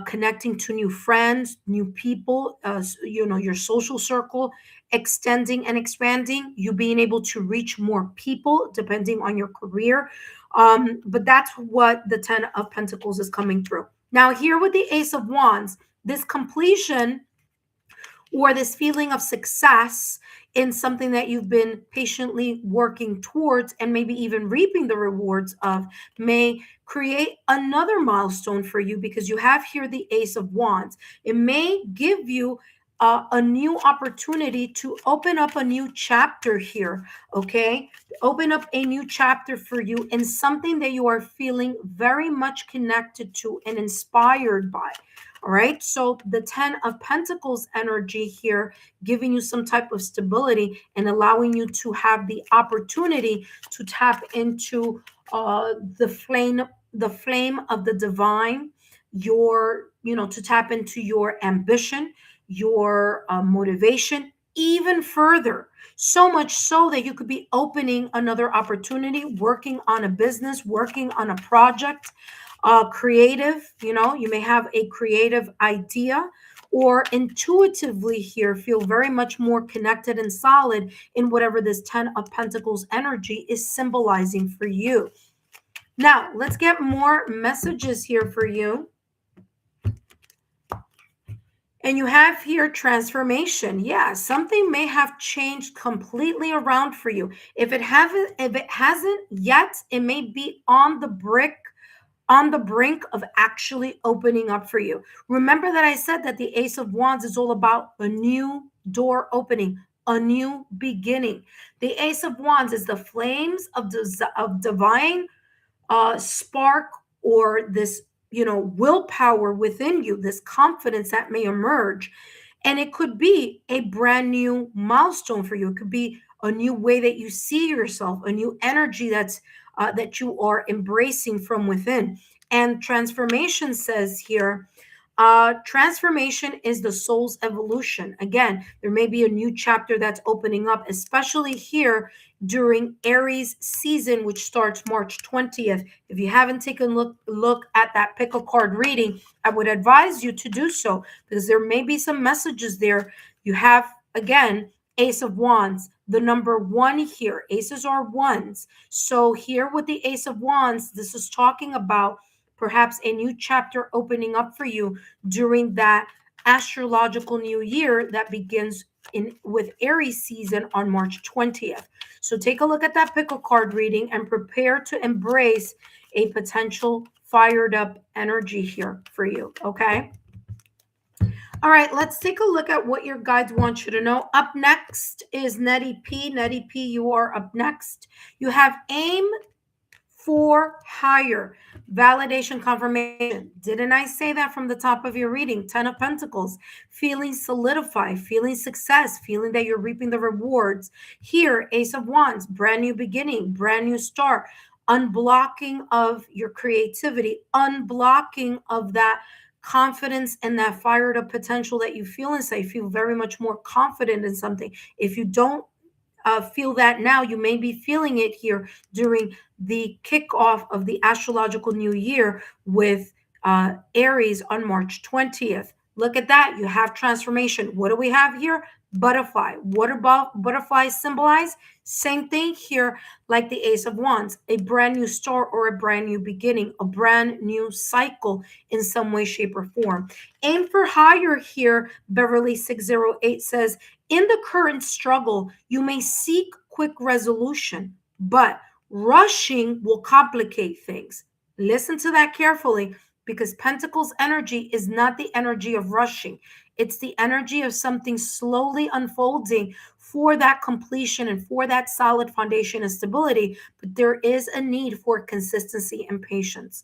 [SPEAKER 1] connecting to new friends, new people, your social circle, extending and expanding, you being able to reach more people depending on your career. But that's what the 10 of Pentacles is coming through. Now, here with the Ace of Wands, this completion or this feeling of success in something that you've been patiently working towards and maybe even reaping the rewards of may create another milestone for you, because you have here the Ace of Wands. It may give you a new opportunity to open up a new chapter here, okay? Open up a new chapter for you in something that you are feeling very much connected to and inspired by. All right. So the 10 of Pentacles energy here, giving you some type of stability and allowing you to have the opportunity to tap into the flame of the divine, to tap into your ambition, your motivation even further. So much so that you could be opening another opportunity, working on a business, working on a project. Creative, you may have a creative idea, or intuitively here feel very much more connected and solid in whatever this 10 of Pentacles energy is symbolizing for you. Now, let's get more messages here for you. And you have here transformation. Yeah, something may have changed completely around for you. If it hasn't yet, it may be on the brink of actually opening up for you. Remember that I said that the Ace of Wands is all about a new door opening, a new beginning. The Ace of Wands is the flames of divine spark, or this, willpower within you, this confidence that may emerge. And it could be a brand new milestone for you. It could be a new way that you see yourself, a new energy that you are embracing from within. And transformation says here, Transformation is the soul's evolution. Again, there may be a new chapter that's opening up, especially here during Aries season, which starts March 20th. If you haven't taken a look at that pick a card reading, I would advise you to do so, because there may be some messages there. You have, again, Ace of Wands, the number 1 here. Aces are ones. So here with the Ace of Wands, this is talking about perhaps a new chapter opening up for you during that astrological new year that begins with Aries season on March 20th. So take a look at that pick a card reading and prepare to embrace a potential fired up energy here for you, okay? All right, let's take a look at what your guides want you to know. Up next is Nettie P. Nettie P, you are up next. You have aim for higher. Validation, confirmation. Didn't I say that from the top of your reading? 10 of Pentacles. Feeling solidified, feeling success, feeling that you're reaping the rewards. Here, Ace of Wands, brand new beginning, brand new start. Unblocking of your creativity, unblocking of that confidence and that fired up potential that you feel inside. You feel very much more confident in something. If you don't feel that now, you may be feeling it here during the kickoff of the astrological new year with Aries on March 20th. Look at that. You have transformation. What do we have here? Butterfly. What do butterflies symbolize? Same thing here, like the Ace of Wands, a brand new start or a brand new beginning, a brand new cycle in some way, shape, or form. Aim for higher here. Beverly 608 says, in the current struggle, you may seek quick resolution, but rushing will complicate things. Listen to that carefully, because Pentacles energy is not the energy of rushing. It's the energy of something slowly unfolding for that completion and for that solid foundation and stability. But there is a need for consistency and patience.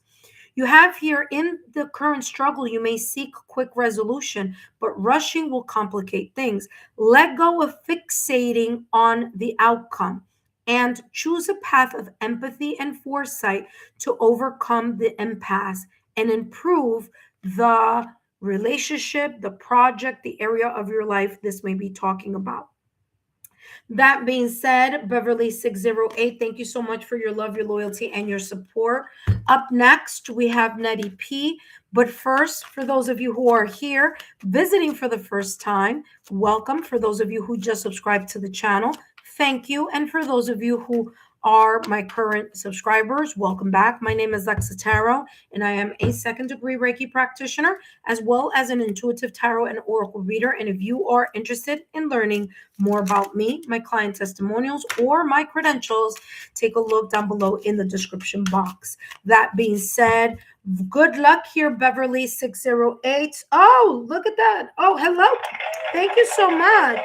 [SPEAKER 1] You have here, in the current struggle, you may seek quick resolution, but rushing will complicate things. Let go of fixating on the outcome and choose a path of empathy and foresight to overcome the impasse and improve the relationship, the project, the area of your life this may be talking about. That being said, Beverly 608, thank you so much for your love, your loyalty, and your support. Up next, we have Nettie P. But first, for those of you who are here visiting for the first time, welcome. For those of you who just subscribed to the channel, thank you. And for those of you who are my current subscribers, welcome back. My name is Lexa Tarot, and I am a second-degree Reiki practitioner, as well as an intuitive tarot and oracle reader. And if you are interested in learning more about me, my client testimonials, or my credentials, take a look down below in the description box. That being said, good luck here, Beverly 608. Oh, look at that. Oh, hello. Thank you so much.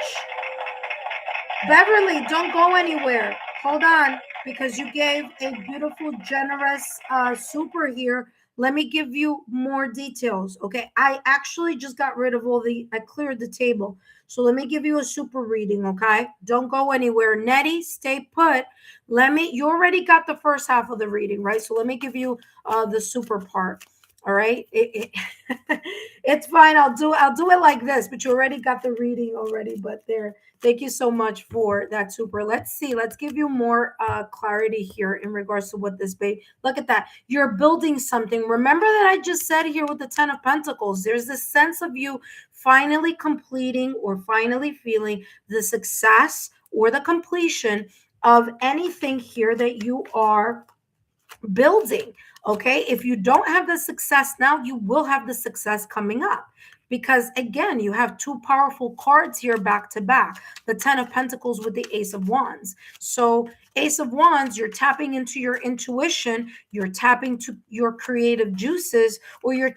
[SPEAKER 1] Beverly, don't go anywhere. Hold on, because you gave a beautiful, generous super here. Let me give you more details. Okay, I actually just got rid of I cleared the table. So let me give you a super reading, okay? Don't go anywhere. Nettie, stay put. You already got the first half of the reading, right? So let me give you the super part. All right. It's fine. I'll do it like this, but you already got the reading already. But there, thank you so much for that super. Let's see. Let's give you more clarity here in regards to what this babe. Look at that. You're building something. Remember that I just said here with the 10 of Pentacles, there's this sense of you finally completing or finally feeling the success or the completion of anything here that you are building. Okay, if you don't have the success now, you will have the success coming up, because again, you have two powerful cards here back to back, the 10 of Pentacles with the Ace of Wands. So Ace of Wands, you're tapping into your intuition, you're tapping to your creative juices, or you're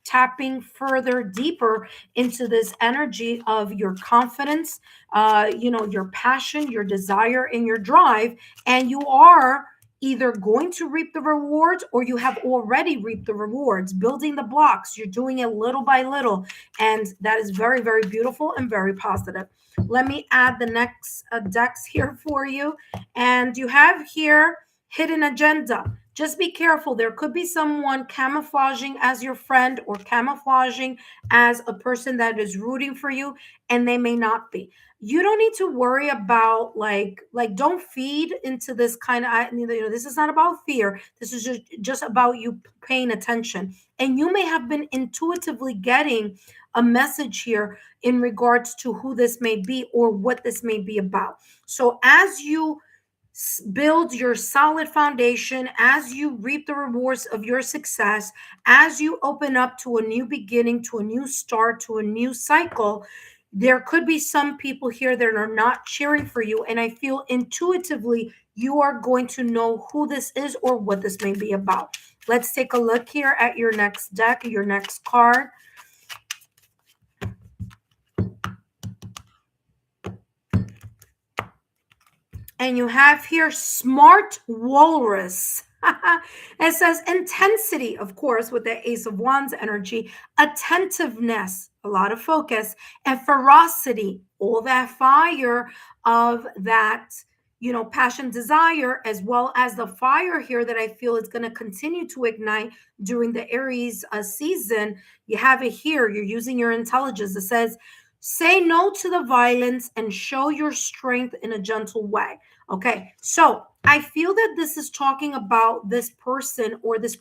[SPEAKER 1] tapping further deeper into this energy of your confidence, your passion, your desire, and your drive. And you are either going to reap the rewards, or you have already reaped the rewards, building the blocks. You're doing it little by little. And that is very, very beautiful and very positive. Let me add the next decks here for you. And you have here hidden agenda. Just be careful. There could be someone camouflaging as your friend or camouflaging as a person that is rooting for you, and they may not be. You don't need to worry about don't feed into this kind of, this is not about fear. This is just about you paying attention. And you may have been intuitively getting a message here in regards to who this may be or what this may be about. So as you build your solid foundation, as you reap the rewards of your success, as you open up to a new beginning, to a new start, to a new cycle, there could be some people here that are not cheering for you. And I feel intuitively you are going to know who this is or what this may be about. Let's take a look here at your next deck, your next card. And you have here smart walrus. It says intensity, of course, with the Ace of Wands energy, attentiveness, a lot of focus, and ferocity, all that fire of that, passion, desire, as well as the fire here that I feel is going to continue to ignite during the Aries season. You have it here. You're using your intelligence. It says, say no to the violence and show your strength in a gentle way. Okay, so I feel that this is talking about this person or this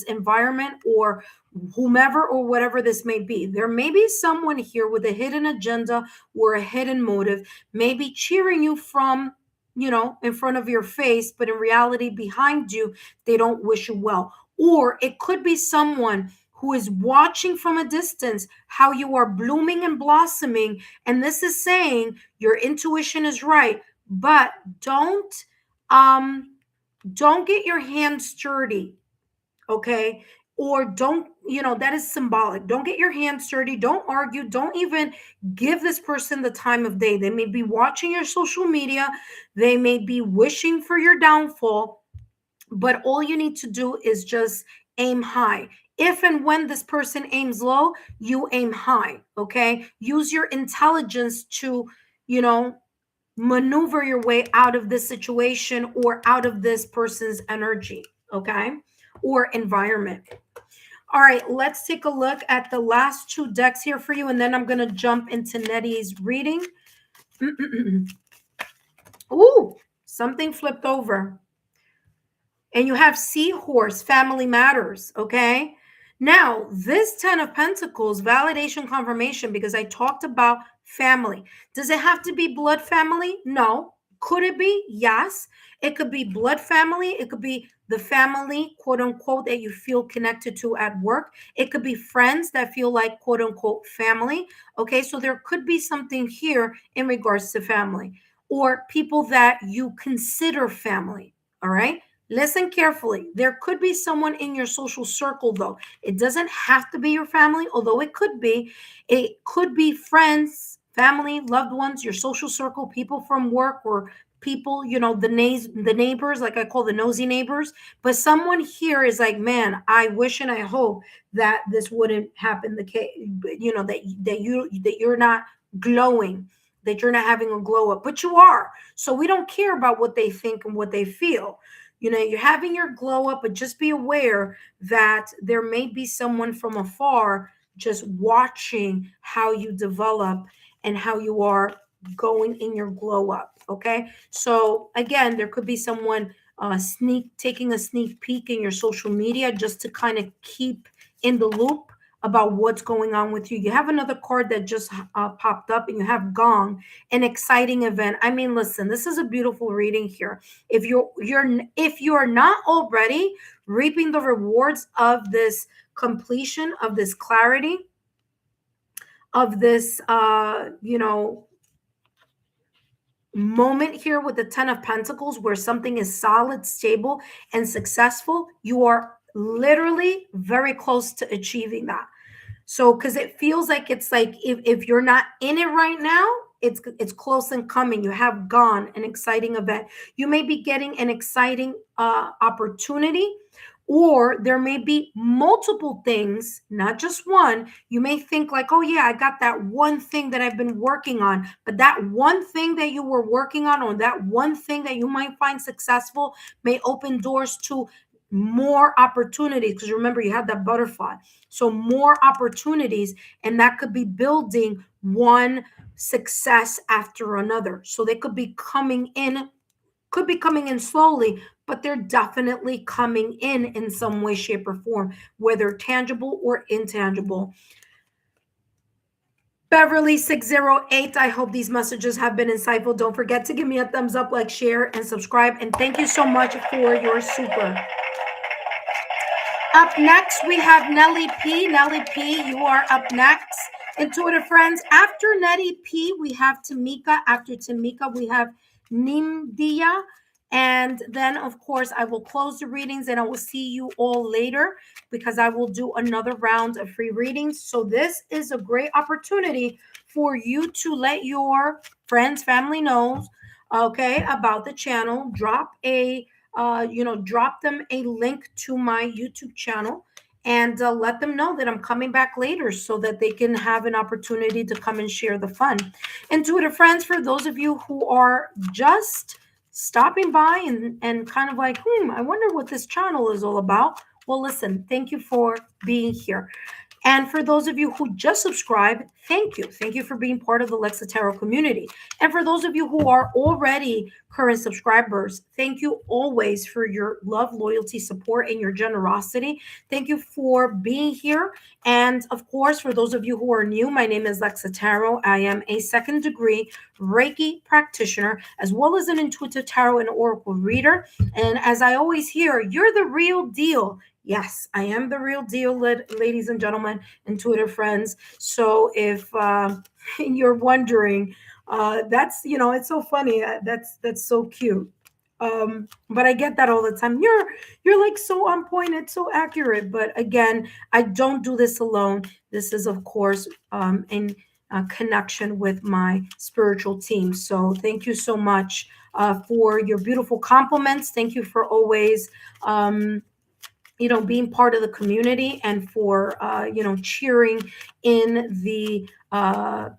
[SPEAKER 1] environment or whomever or whatever this may be. There may be someone here with a hidden agenda or a hidden motive, maybe cheering you from, in front of your face, but in reality, behind you, they don't wish you well. Or it could be someone who is watching from a distance how you are blooming and blossoming. And this is saying your intuition is right, but don't get your hands dirty, okay? Or don't, that is symbolic. Don't get your hands dirty. Don't argue. Don't even give this person the time of day. They may be watching your social media. They may be wishing for your downfall, but all you need to do is just aim high. If and when this person aims low, you aim high, okay? Use your intelligence to, maneuver your way out of this situation or out of this person's energy, okay? Or environment. All right, let's take a look at the last two decks here for you, and then I'm going to jump into Nettie's reading. Ooh, something flipped over. And you have Seahorse, Family Matters, okay? Now, this 10 of Pentacles, validation, confirmation, because I talked about family. Does it have to be blood family? No. Could it be? Yes. It could be blood family. It could be the family, quote unquote, that you feel connected to at work. It could be friends that feel like, quote unquote, family. Okay, so there could be something here in regards to family or people that you consider family. All right. Listen carefully. There could be someone in your social circle, though. It doesn't have to be your family, although it could be. It could be friends, family, loved ones, your social circle, people from work, or people, the neighbors, like I call the nosy neighbors. But someone here is like, man, I wish and I hope that this wouldn't happen. The case, that you're not glowing, that you're not having a glow up, but you are. So we don't care about what they think and what they feel. You're having your glow up, but just be aware that there may be someone from afar just watching how you develop and how you are going in your glow up. Okay. So again, there could be someone taking a sneak peek in your social media just to kind of keep in the loop about what's going on with you. You have another card that just popped up, and you have Gong, an exciting event. I mean, listen, this is a beautiful reading here. If you're not already reaping the rewards of this completion, of this clarity, of this moment here with the 10 of Pentacles, where something is solid, stable, and successful, you are literally very close to achieving that. So because it feels like it's like if you're not in it right now, it's close and coming. You have gone an exciting event. You may be getting an exciting opportunity, Or there may be multiple things, not just one. You may think like, oh yeah, I got that one thing that I've been working on. But that one thing that you were working on, or that one thing that you might find successful, may open doors to more opportunities. Because remember, you have that butterfly. So more opportunities, and that could be building one success after another. So they could be coming in slowly, but they're definitely coming in some way, shape, or form, whether tangible or intangible. Beverly 608, I hope these messages have been insightful. Don't forget to give me a thumbs up, like, share, and subscribe. And thank you so much for your super. Up next, we have Nelly P. Nelly P, you are up next. Intuitive friends, after Nelly P, we have Tamika. After Tamika, we have Nimdia. And then, of course, I will close the readings and I will see you all later because I will do another round of free readings. So this is a great opportunity for you to let your friends, family know, okay, about the channel. Drop them a link to my YouTube channel and let them know that I'm coming back later so that they can have an opportunity to come and share the fun. Intuitive friends, for those of you who are just stopping by and kind of like, I wonder what this channel is all about. Well, listen, thank you for being here. And for those of you who just subscribed, thank you. Thank you for being part of the Lexa Tarot community. And for those of you who are already current subscribers, thank you always for your love, loyalty, support, and your generosity. Thank you for being here. And of course, for those of you who are new, my name is Lexa Tarot. I am a second degree Reiki practitioner, as well as an intuitive tarot and oracle reader. And as I always hear, you're the real deal. Yes, I am the real deal, ladies and gentlemen, intuitive friends. So if you're wondering, that's, it's so funny. That's so cute. But I get that all the time. You're like so on point. It's so accurate. But again, I don't do this alone. This is, of course, in connection with my spiritual team. So thank you so much for your beautiful compliments. Thank you for always being part of the community and for, cheering in the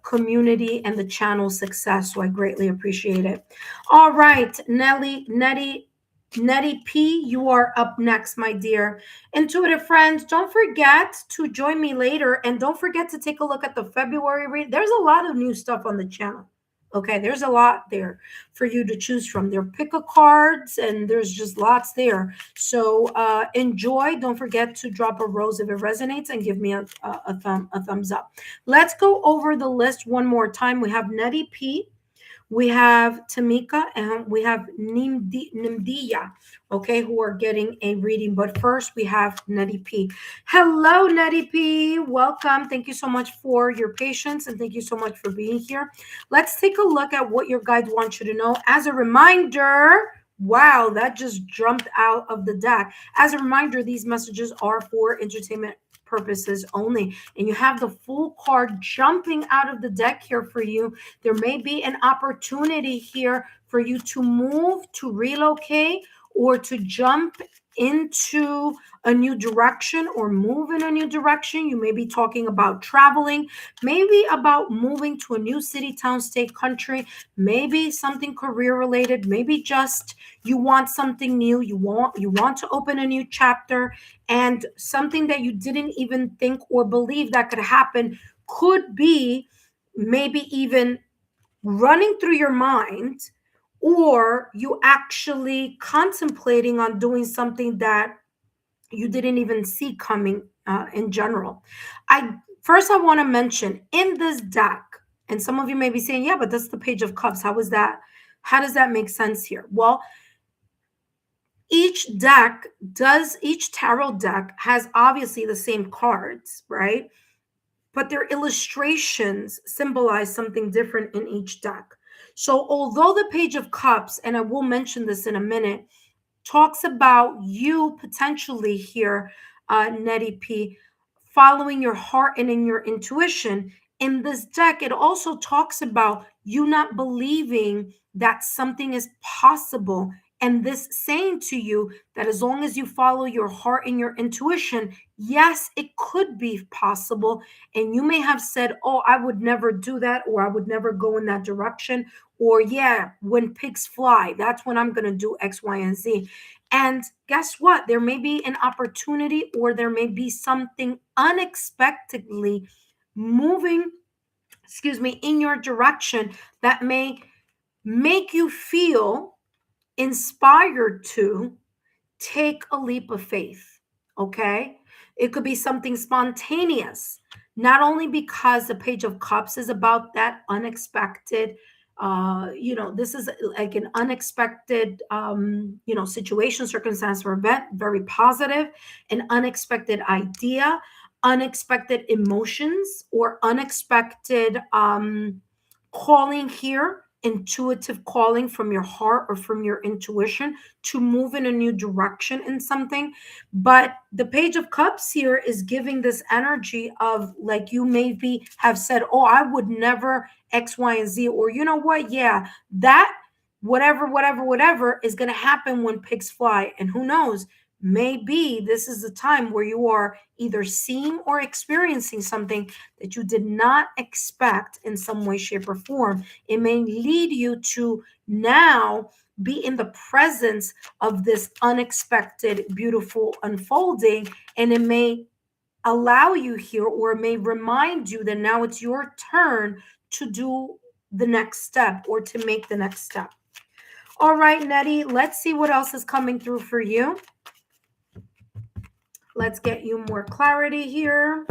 [SPEAKER 1] community and the channel success. So I greatly appreciate it. All right, Nettie P, you are up next, my dear. Intuitive friends, don't forget to join me later. And don't forget to take a look at the February read. There's a lot of new stuff on the channel. Okay, there's a lot there for you to choose from. There are pick-a cards, and there's just lots there. So enjoy. Don't forget to drop a rose if it resonates, and give me a thumbs up. Let's go over the list one more time. We have Nettie P, we have Tamika, and we have Nimdia, okay, who are getting a reading. But first, we have Nettie P. Hello, Nettie P. Welcome. Thank you so much for your patience, and thank you so much for being here. Let's take a look at what your guides want you to know. As a reminder, wow, that just jumped out of the deck. As a reminder, these messages are for entertainment purposes only, and you have the full card jumping out of the deck here for you. There may be an opportunity here for you to move, to relocate, or to jump into a new direction or move in a new direction. You may be talking about traveling, maybe about moving to a new city, town, state, country, maybe something career related, maybe just you want something new, you want to open a new chapter, and something that you didn't even think or believe that could happen could be maybe even running through your mind, or you actually contemplating on doing something that you didn't even see coming in general. I want to mention in this deck, and some of you may be saying, yeah, but that's the Page of Cups. How is that? How does that make sense here? Well, each tarot deck has obviously the same cards, right? But their illustrations symbolize something different in each deck. So although the Page of Cups, and I will mention this in a minute, talks about you potentially here, Nettie P, following your heart and in your intuition, in this deck, it also talks about you not believing that something is possible And this saying to you that as long as you follow your heart and your intuition, yes, it could be possible. And you may have said, oh, I would never do that, or I would never go in that direction. Or, yeah, when pigs fly, that's when I'm going to do X, Y, and Z. And guess what? There may be an opportunity, or there may be something unexpectedly moving, in your direction that may make you feel inspired to take a leap of faith. Okay. It could be something spontaneous, not only because the Page of Cups is about that unexpected, this is like an unexpected, situation, circumstance, or event, very positive, an unexpected idea, unexpected emotions, or unexpected calling here, intuitive calling from your heart or from your intuition to move in a new direction in something. But the Page of Cups here is giving this energy of, like, you maybe have said, oh, I would never X, Y, and Z, or you know what, yeah, that whatever is going to happen when pigs fly. And who knows, maybe this is the time where you are either seeing or experiencing something that you did not expect in some way, shape, or form. It may lead you to now be in the presence of this unexpected, beautiful unfolding, and it may allow you here, or it may remind you that now it's your turn to do the next step, or to make the next step. All right, Nettie, let's see what else is coming through for you. Let's get you more clarity here.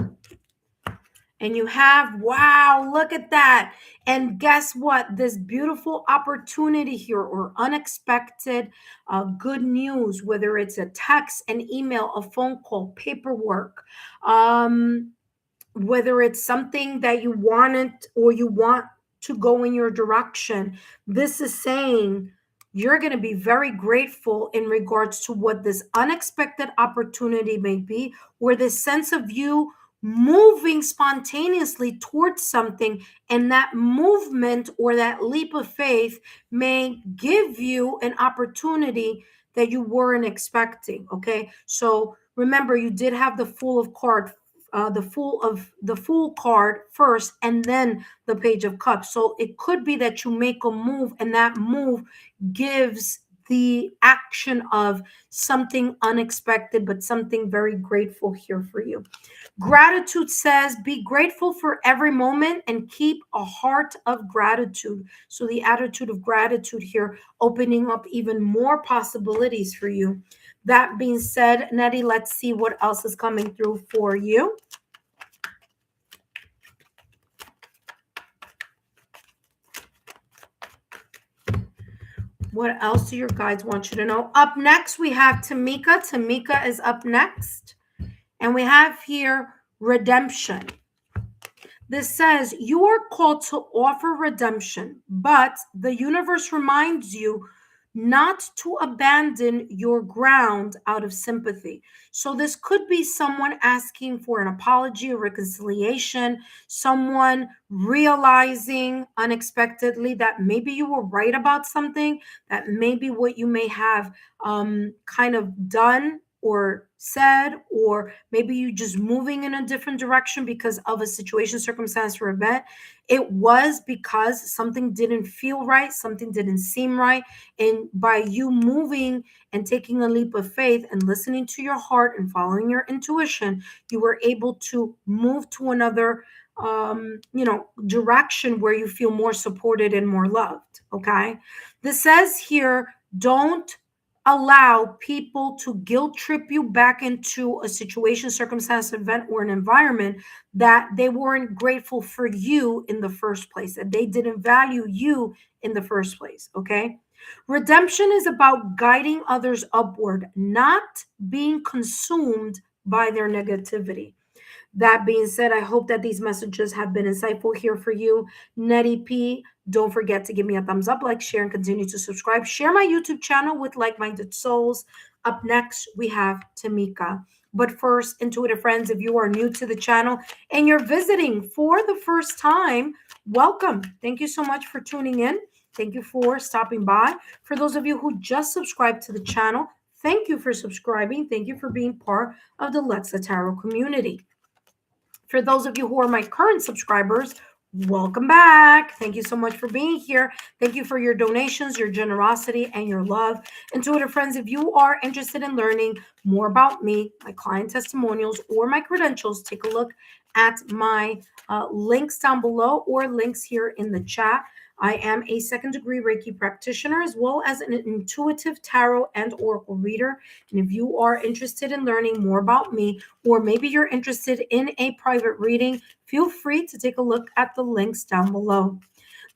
[SPEAKER 1] And you have, wow, look at that. And guess what? This beautiful opportunity here, or unexpected good news, whether it's a text, an email, a phone call, paperwork, whether it's something that you wanted or you want to go in your direction. This is saying you're going to be very grateful in regards to what this unexpected opportunity may be, or this sense of you moving spontaneously towards something. And that movement or that leap of faith may give you an opportunity that you weren't expecting. Okay. So remember, you did have the Fool of Cards, the Fool card first, and then the Page of Cups. So it could be that you make a move, and that move gives the action of something unexpected, but something very grateful here for you. Gratitude says, be grateful for every moment and keep a heart of gratitude. So the attitude of gratitude here, opening up even more possibilities for you. That being said, Nettie, let's see what else is coming through for you. What else do your guides want you to know? Up next, we have Tamika. Tamika is up next. And we have here redemption. This says you are called to offer redemption, but the universe reminds you not to abandon your ground out of sympathy. So this could be someone asking for an apology or reconciliation, someone realizing unexpectedly that maybe you were right about something, that maybe what you may have kind of done or said, or maybe you just moving in a different direction because of a situation, circumstance, or event. It was because something didn't feel right, something didn't seem right. And by you moving and taking a leap of faith and listening to your heart and following your intuition, you were able to move to another direction where you feel more supported and more loved. Okay. This says here, don't allow people to guilt trip you back into a situation, circumstance, event, or an environment that they weren't grateful for you in the first place, that they didn't value you in the first place. Okay. Redemption is about guiding others upward, not being consumed by their negativity. That being said, I hope that these messages have been insightful here for you. Nettie P, don't forget to give me a thumbs up, like, share, and continue to subscribe. Share my YouTube channel with like-minded souls. Up next, we have Tamika. But first, intuitive friends, if you are new to the channel and you're visiting for the first time, welcome. Thank you so much for tuning in. Thank you for stopping by. For those of you who just subscribed to the channel, thank you for subscribing. Thank you for being part of the Lexa Tarot community. For those of you who are my current subscribers, welcome back. Thank you so much for being here. Thank you for your donations, your generosity, and your love. Intuitive friends, if you are interested in learning more about me, my client testimonials, or my credentials, take a look at my links down below or links here in the chat. I am a second degree Reiki practitioner as well as an intuitive tarot and oracle reader. And if you are interested in learning more about me, or maybe you're interested in a private reading, feel free to take a look at the links down below.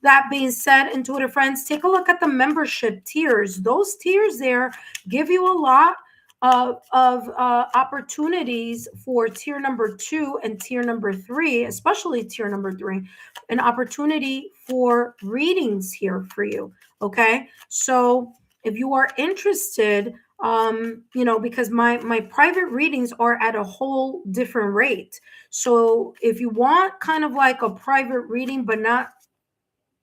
[SPEAKER 1] That being said, intuitive friends, take a look at the membership tiers. Those tiers there give you a lot of opportunities for tier number 2 and tier number 3, especially tier number 3, an opportunity for readings here for you. Okay, so if you are interested, because my private readings are at a whole different rate. So if you want kind of like a private reading, but not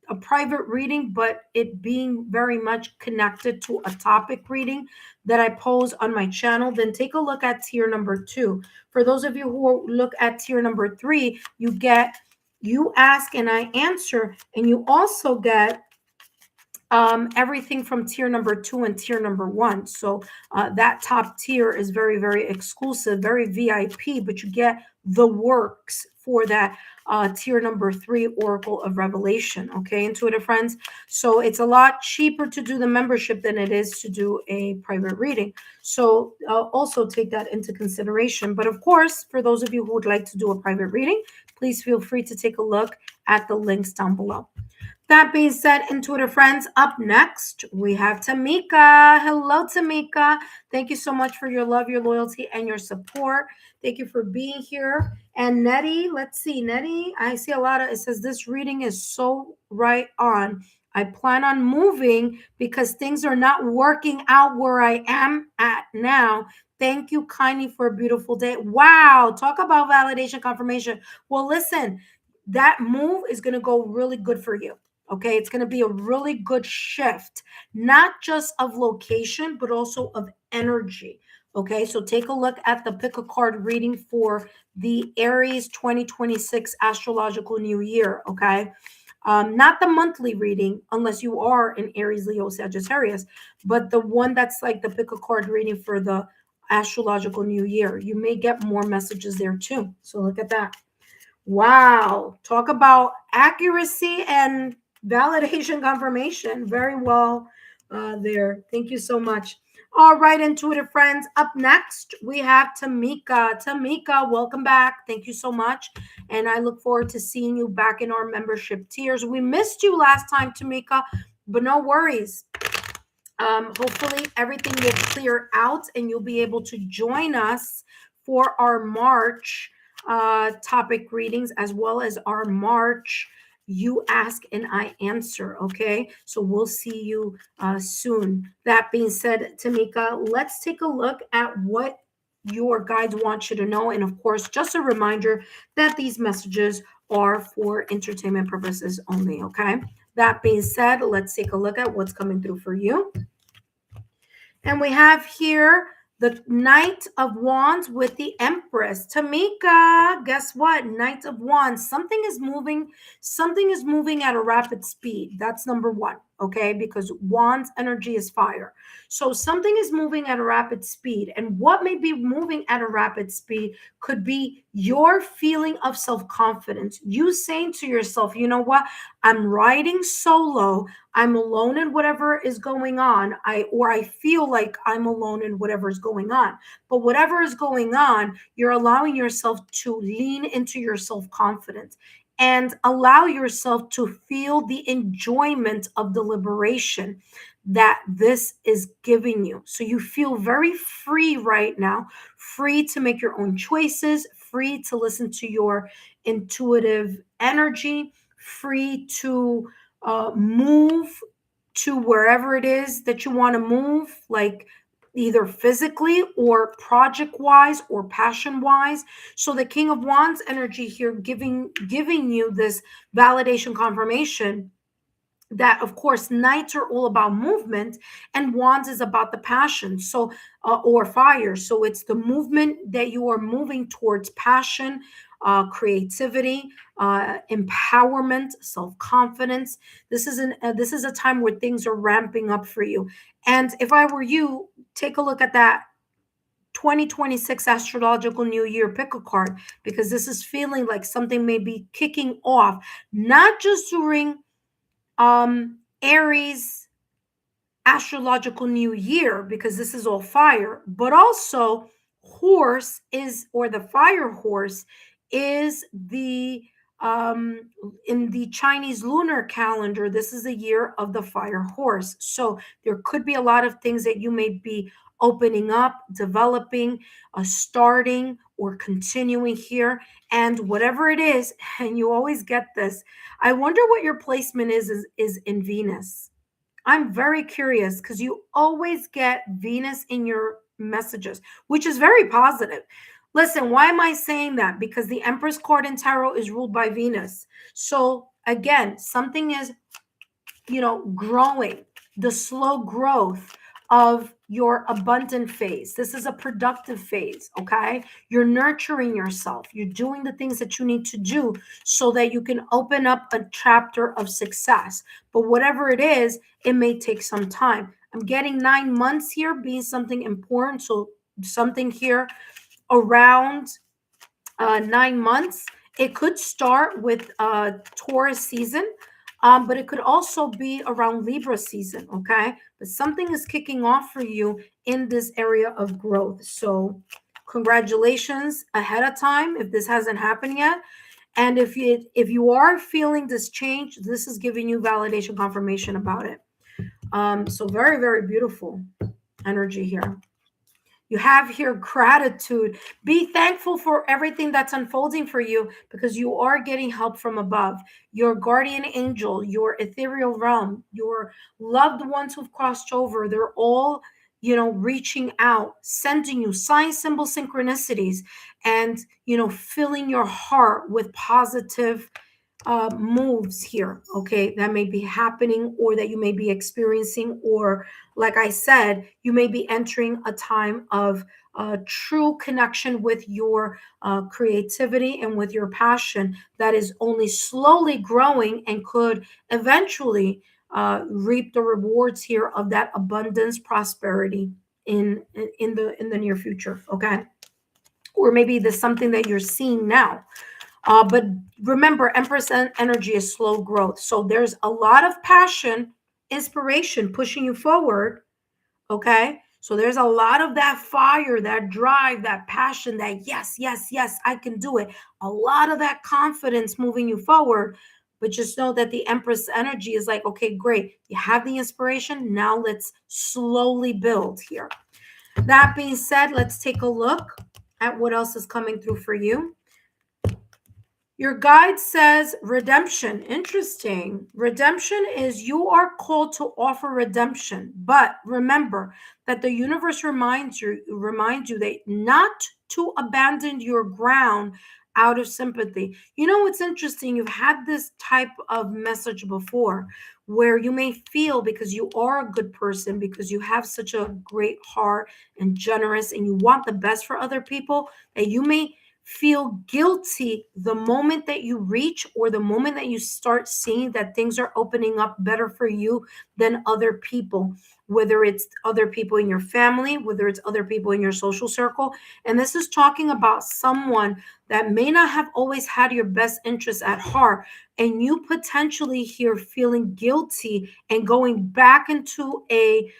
[SPEAKER 1] a private reading, but it being very much connected to a topic reading that I pose on my channel, then take a look at tier number 2. For those of you who look at tier number 3, you ask and I answer, and you also get everything from tier number 2 and tier number 1. So that top tier is very, very exclusive, very VIP, but you get the works for that tier number 3 Oracle of Revelation. Okay, intuitive friends. So it's a lot cheaper to do the membership than it is to do a private reading. So also take that into consideration. But of course, for those of you who would like to do a private reading, please feel free to take a look at the links down below. That being said, intuitive friends, up next, we have Tamika. Hello, Tamika. Thank you so much for your love, your loyalty, and your support. Thank you for being here. And Nettie, let's see. Nettie, I see a lot of, it says, this reading is so right on. I plan on moving because things are not working out where I am at now. Thank you kindly for a beautiful day. Wow. Talk about validation confirmation. Well, listen, that move is going to go really good for you. Okay, it's going to be a really good shift, not just of location, but also of energy. Okay, so take a look at the pick a card reading for the Aries 2026 astrological new year. Okay, not the monthly reading, unless you are an Aries, Leo, Sagittarius, but the one that's like the pick a card reading for the astrological new year. You may get more messages there too. So look at that. Wow, talk about accuracy and validation confirmation. Very well there. Thank you so much. All right, intuitive friends. Up next, we have Tamika. Tamika, welcome back. Thank you so much. And I look forward to seeing you back in our membership tiers. We missed you last time, Tamika, but no worries. Hopefully everything will clear out and you'll be able to join us for our March topic readings, as well as our March You Ask and I Answer. Okay, so we'll see you soon. That being said, Tamika, let's take a look at what your guides want you to know. And of course, just a reminder that these messages are for entertainment purposes only. Okay, that being said, let's take a look at what's coming through for you. And we have here the Knight of Wands with the Empress. Tamika, guess what? Knight of Wands. Something is moving at a rapid speed. That's number one, okay? Because Wands energy is fire. So something is moving at a rapid speed. And what may be moving at a rapid speed could be your feeling of self-confidence. You saying to yourself, you know what? I'm riding solo. I'm alone in whatever is going on. I feel like I'm alone in whatever is going on. But whatever is going on, you're allowing yourself to lean into your self-confidence and allow yourself to feel the enjoyment of the liberation that this is giving you. So you feel very free right now, free to make your own choices, free to listen to your intuitive energy, free to move to wherever it is that you want to move, like either physically or project wise or passion wise. So the King of Wands energy here giving you this validation confirmation that, of course, knights are all about movement and wands is about the passion. So or fire, so it's the movement that you are moving towards, passion, creativity, empowerment, self-confidence. This is a time where things are ramping up for you. And if I were you, take a look at that 2026 astrological new year, pick a card, because this is feeling like something may be kicking off, not just during Aries astrological new year, because this is all fire, but also horse is, or the fire horse is the in the Chinese lunar calendar, this is a year of the fire horse. So there could be a lot of things that you may be opening up, developing, starting, or continuing here. And whatever it is, and you always get this, I wonder what your placement is in Venus. I'm very curious because you always get Venus in your messages, which is very positive. Listen, why am I saying that? Because the Empress card in tarot is ruled by Venus. So again, something is, growing, the slow growth of your abundant phase. This is a productive phase, okay? You're nurturing yourself. You're doing the things that you need to do so that you can open up a chapter of success. But whatever it is, it may take some time. I'm getting 9 months here being something important. So something here around 9 months. It could start with Taurus season, but it could also be around Libra season, okay? But something is kicking off for you in this area of growth. So congratulations ahead of time if this hasn't happened yet. And if you are feeling this change, this is giving you validation, confirmation about it. So very, very beautiful energy here. You have here gratitude. Be thankful for everything that's unfolding for you because you are getting help from above. Your guardian angel, your ethereal realm, your loved ones who've crossed over, they're all, reaching out, sending you sign, symbol, synchronicities, and, filling your heart with positive moves here, okay, that may be happening or that you may be experiencing, or like I said, you may be entering a time of true connection with your creativity and with your passion that is only slowly growing and could eventually reap the rewards here of that abundance, prosperity in the near future, okay? Or maybe there's something that you're seeing now. But remember, Empress energy is slow growth. So there's a lot of passion, inspiration pushing you forward. Okay. So there's a lot of that fire, that drive, that passion, that yes, yes, yes, I can do it. A lot of that confidence moving you forward. But just know that the Empress energy is like, okay, great. You have the inspiration. Now let's slowly build here. That being said, let's take a look at what else is coming through for you. Your guide says redemption. Interesting. Redemption is you are called to offer redemption. But remember that the universe reminds you that not to abandon your ground out of sympathy. You know what's interesting? You've had this type of message before where you may feel, because you are a good person, because you have such a great heart and generous and you want the best for other people, that you may feel guilty the moment that you reach or the moment that you start seeing that things are opening up better for you than other people, whether it's other people in your family, whether it's other people in your social circle. And this is talking about someone that may not have always had your best interests at heart, and you potentially here feeling guilty and going back into a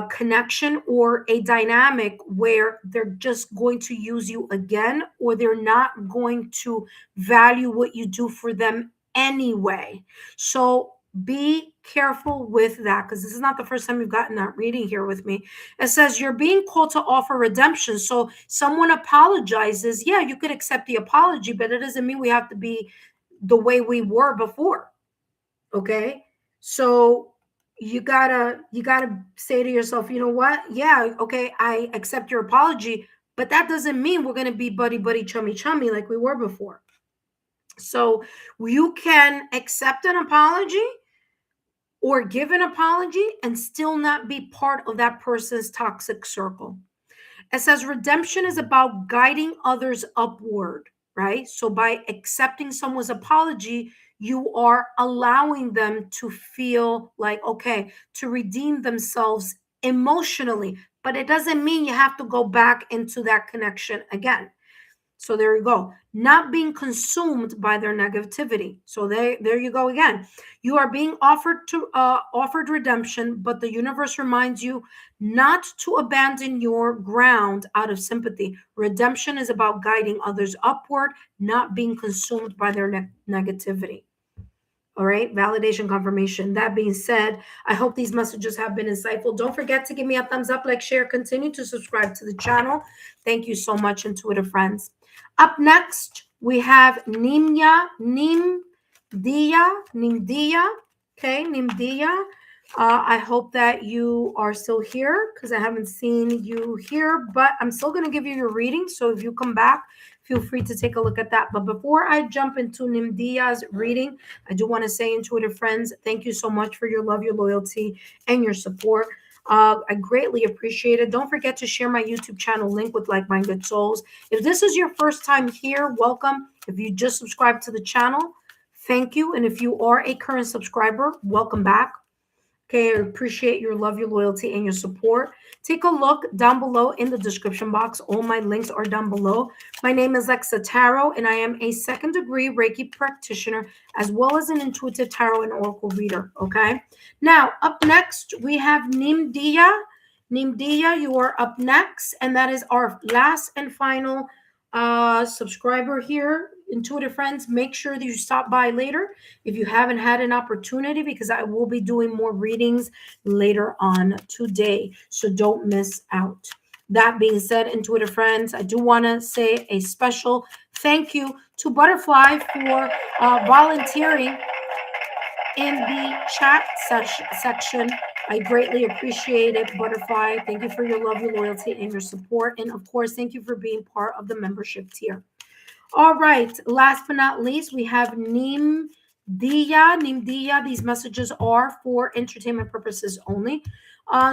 [SPEAKER 1] connection or a dynamic where they're just going to use you again, or they're not going to value what you do for them anyway. So be careful with that, because this is not the first time you've gotten that reading here with me. It says you're being called to offer redemption. So someone apologizes. Yeah, you could accept the apology, but it doesn't mean we have to be the way we were before. Okay. So you gotta say to yourself, you know what? Yeah, okay, I accept your apology, but that doesn't mean we're gonna be buddy buddy chummy chummy like we were before. So you can accept an apology, or give an apology and still not be part of that person's toxic circle. It says redemption is about guiding others upward, right? So by accepting someone's apology, you are allowing them to feel like, okay, to redeem themselves emotionally. But it doesn't mean you have to go back into that connection again. So there you go. Not being consumed by their negativity. So there you go again. You are being offered redemption, but the universe reminds you not to abandon your ground out of sympathy. Redemption is about guiding others upward, not being consumed by their negativity. All right, validation, confirmation. That being said, I hope these messages have been insightful. Don't forget to give me a thumbs up, like, share, continue to subscribe to the channel. Thank you so much, intuitive friends. Up next, we have Nimdia. Okay, Nimdia. I hope that you are still here because I haven't seen you here, but I'm still going to give you your reading. So if you come back, feel free to take a look at that. But before I jump into Nimdia's reading, I do want to say, intuitive friends, thank you so much for your love, your loyalty, and your support. I greatly appreciate it. Don't forget to share my YouTube channel link with like-minded souls. If this is your first time here, welcome. If you just subscribed to the channel, thank you. And if you are a current subscriber, welcome back. Okay, I appreciate your love, your loyalty, and your support. Take a look down below in the description box. All my links are down below. My name is Lexa Tarot, and I am a second-degree Reiki practitioner, as well as an intuitive tarot and oracle reader, okay? Now, up next, we have Nimdia. Nimdia, you are up next, and that is our last and final subscriber here. Intuitive friends, make sure that you stop by later if you haven't had an opportunity, because I will be doing more readings later on today, so don't miss out. That being said, intuitive friends, I do want to say a special thank you to Butterfly for volunteering in the chat section. I greatly appreciate it, Butterfly. Thank you for your love, your loyalty, and your support. And of course, thank you for being part of the membership tier. All right, last but not least, we have Nimdia. Nimdia, these messages are for entertainment purposes only.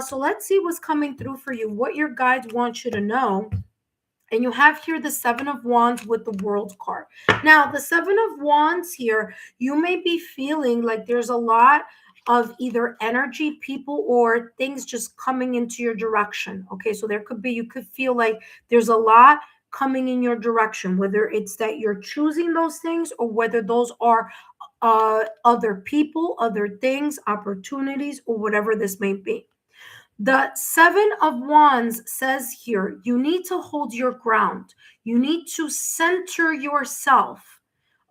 [SPEAKER 1] So let's see what's coming through for you, what your guides want you to know. And you have here the Seven of Wands with the World card. Now, the Seven of Wands here, you may be feeling like there's a lot of either energy, people, or things just coming into your direction. Okay, so there could be, you could feel like there's a lot coming in your direction, whether it's that you're choosing those things or whether those are other people, other things, opportunities, or whatever this may be. The Seven of Wands says here, you need to hold your ground. You need to center yourself,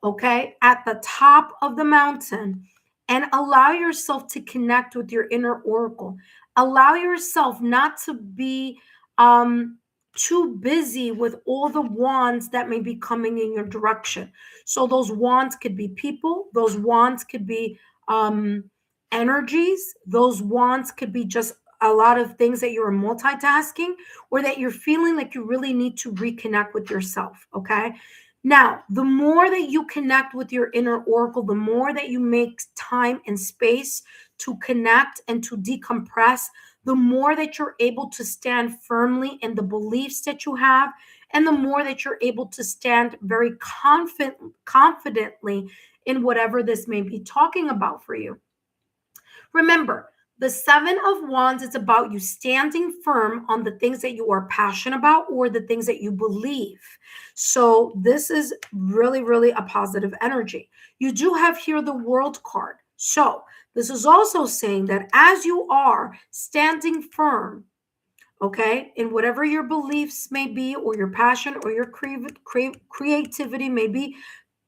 [SPEAKER 1] okay, at the top of the mountain and allow yourself to connect with your inner oracle. Allow yourself not to be too busy with all the wands that may be coming in your direction. So those wands could be people, those wands could be energies, those wands could be just a lot of things that you're multitasking, or that you're feeling like you really need to reconnect with yourself, okay? Now, the more that you connect with your inner oracle, the more that you make time and space to connect and to decompress, the more that you're able to stand firmly in the beliefs that you have, and the more that you're able to stand very confidently in whatever this may be talking about for you. Remember, the Seven of Wands is about you standing firm on the things that you are passionate about or the things that you believe. So this is really, really a positive energy. You do have here the World card. So this is also saying that as you are standing firm, okay, in whatever your beliefs may be, or your passion or your creativity may be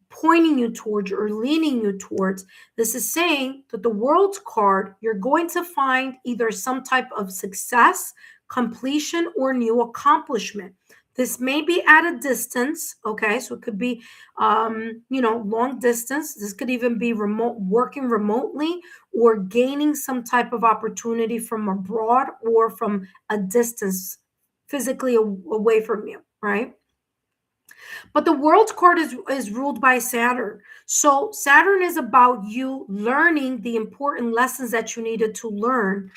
[SPEAKER 1] pointing you towards or leaning you towards, this is saying that the World card, you're going to find either some type of success, completion, or new accomplishment. This may be at a distance, okay? So it could be, long distance. This could even be remote, working remotely, or gaining some type of opportunity from abroad or from a distance, physically away from you, right? But the World card is ruled by Saturn. So Saturn is about you learning the important lessons that you needed to learn.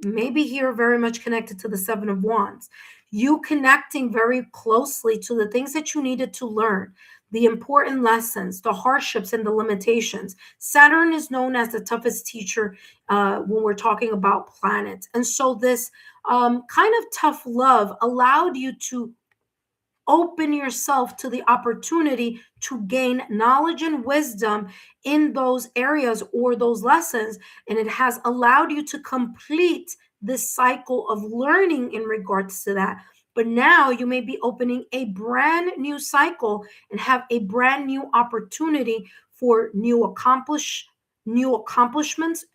[SPEAKER 1] Maybe here very much connected to the Seven of Wands. You connecting very closely to the things that you needed to learn, the important lessons, the hardships, and the limitations. Saturn is known as the toughest teacher when we're talking about planets. And so this kind of tough love allowed you to open yourself to the opportunity to gain knowledge and wisdom in those areas or those lessons. And it has allowed you to complete this cycle of learning in regards to that. But now you may be opening a brand new cycle and have a brand new opportunity for new accomplishments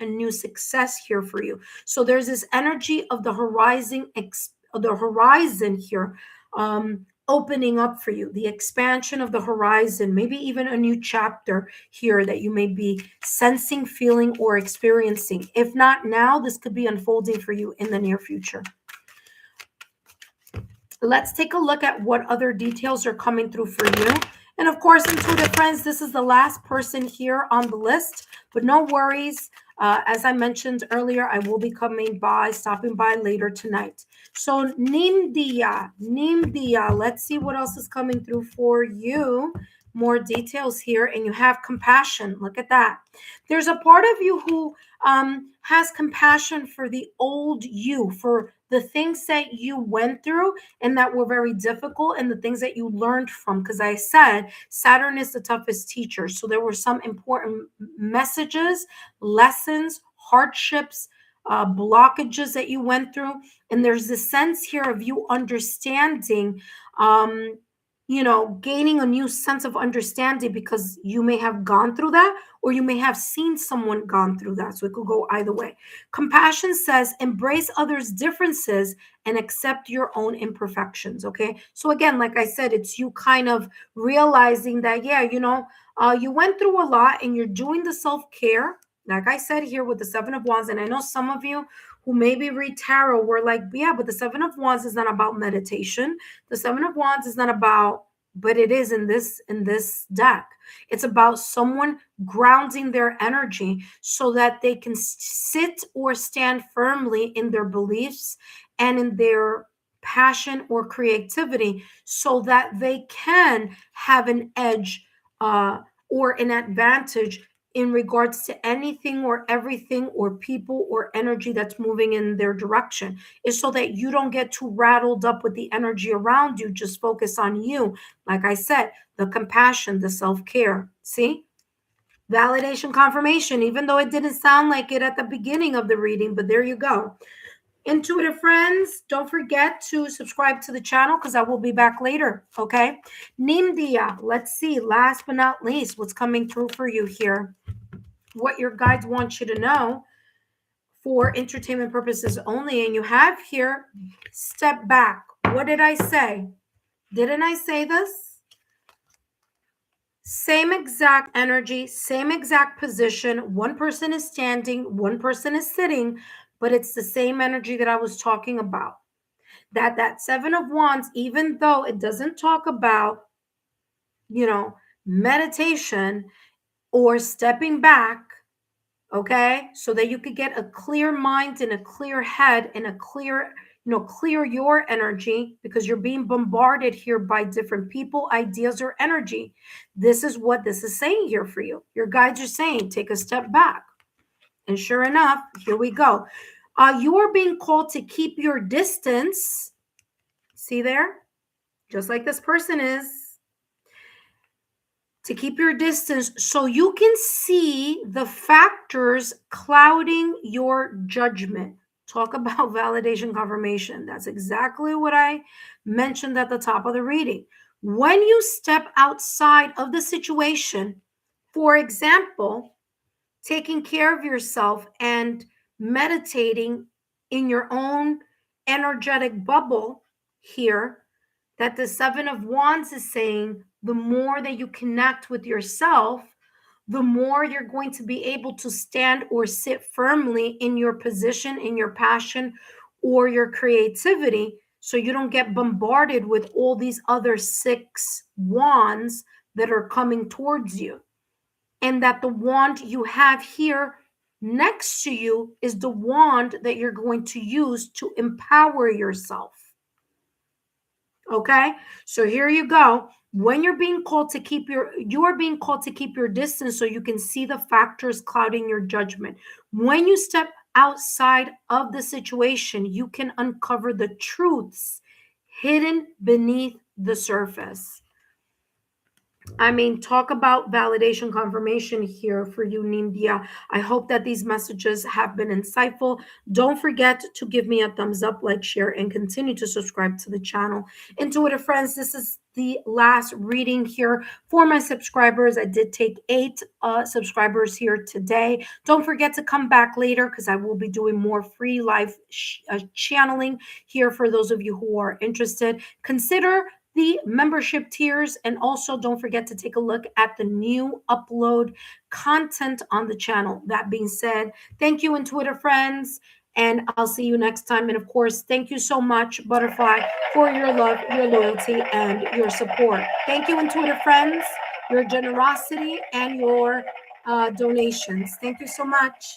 [SPEAKER 1] and new success here for you. So there's this energy of the horizon here, opening up for you, the expansion of the horizon, maybe even a new chapter here that you may be sensing, feeling, or experiencing. If not now, this could be unfolding for you in the near future. Let's take a look at what other details are coming through for you. And of course, intuitive friends, this is the last person here on the list, but no worries. As I mentioned earlier, I will be stopping by later tonight. So Nimdia, let's see what else is coming through for you. More details here, and you have compassion. Look at that. There's a part of you who has compassion for the old you, for the things that you went through and that were very difficult, and the things that you learned from. Because I said Saturn is the toughest teacher. So there were some important messages, lessons, hardships, blockages that you went through. And there's this sense here of you understanding, gaining a new sense of understanding because you may have gone through that, or you may have seen someone gone through that. So it could go either way. Compassion says, embrace others' differences and accept your own imperfections. Okay. So again, like I said, it's you kind of realizing that, you went through a lot and you're doing the self-care. Like I said here with the Seven of Wands, and I know some of you who maybe read tarot were like, yeah, but the Seven of Wands is not about meditation. The Seven of Wands is not about, but it is in this deck. It's about someone grounding their energy so that they can sit or stand firmly in their beliefs and in their passion or creativity, so that they can have an edge or an advantage in regards to anything or everything or people or energy that's moving in their direction. Is so that you don't get too rattled up with the energy around you. Just focus on you. Like I said, the compassion, the self-care. See? Validation, confirmation, even though it didn't sound like it at the beginning of the reading, but there you go. Intuitive friends, don't forget to subscribe to the channel because I will be back later, okay? Nimdia, let's see, last but not least, what's coming through for you here. What your guides want you to know for entertainment purposes only. And you have here, step back. What did I say? Didn't I say this? Same exact energy, same exact position. One person is standing, one person is sitting, but it's the same energy that I was talking about. That Seven of Wands, even though it doesn't talk about, meditation or stepping back, okay, so that you could get a clear mind and a clear head and a clear, clear your energy, because you're being bombarded here by different people, ideas, or energy. This is what this is saying here for you. Your guides are saying, take a step back. And sure enough, here we go. You are being called to keep your distance. See there? Just like this person is. To keep your distance so you can see the factors clouding your judgment. Talk about validation, confirmation. That's exactly what I mentioned at the top of the reading. When you step outside of the situation, for example, taking care of yourself and meditating in your own energetic bubble here, that the Seven of Wands is saying, the more that you connect with yourself, the more you're going to be able to stand or sit firmly in your position, in your passion, or your creativity, so you don't get bombarded with all these other 6 wands that are coming towards you. and that the wand you have here next to you is the wand that you're going to use to empower yourself. Okay, so here you go. When you're being called to keep you are being called to keep your distance so you can see the factors clouding your judgment. When you step outside of the situation, you can uncover the truths hidden beneath the surface. I mean, talk about validation confirmation here for you, Nindia. I hope that these messages have been insightful. Don't forget to give me a thumbs up, like, share, and continue to subscribe to the channel. Intuitive friends, this is the last reading here for my subscribers. I did take 8 subscribers here today. Don't forget to come back later because I will be doing more free live channeling here for those of you who are interested. Consider the membership tiers, and also don't forget to take a look at the new upload content on the channel. That being said, thank you, Intuitive friends, and I'll see you next time. And of course, thank you so much, Butterfly, for your love, your loyalty, and your support. Thank you, Intuitive friends, your generosity and your donations. Thank you so much.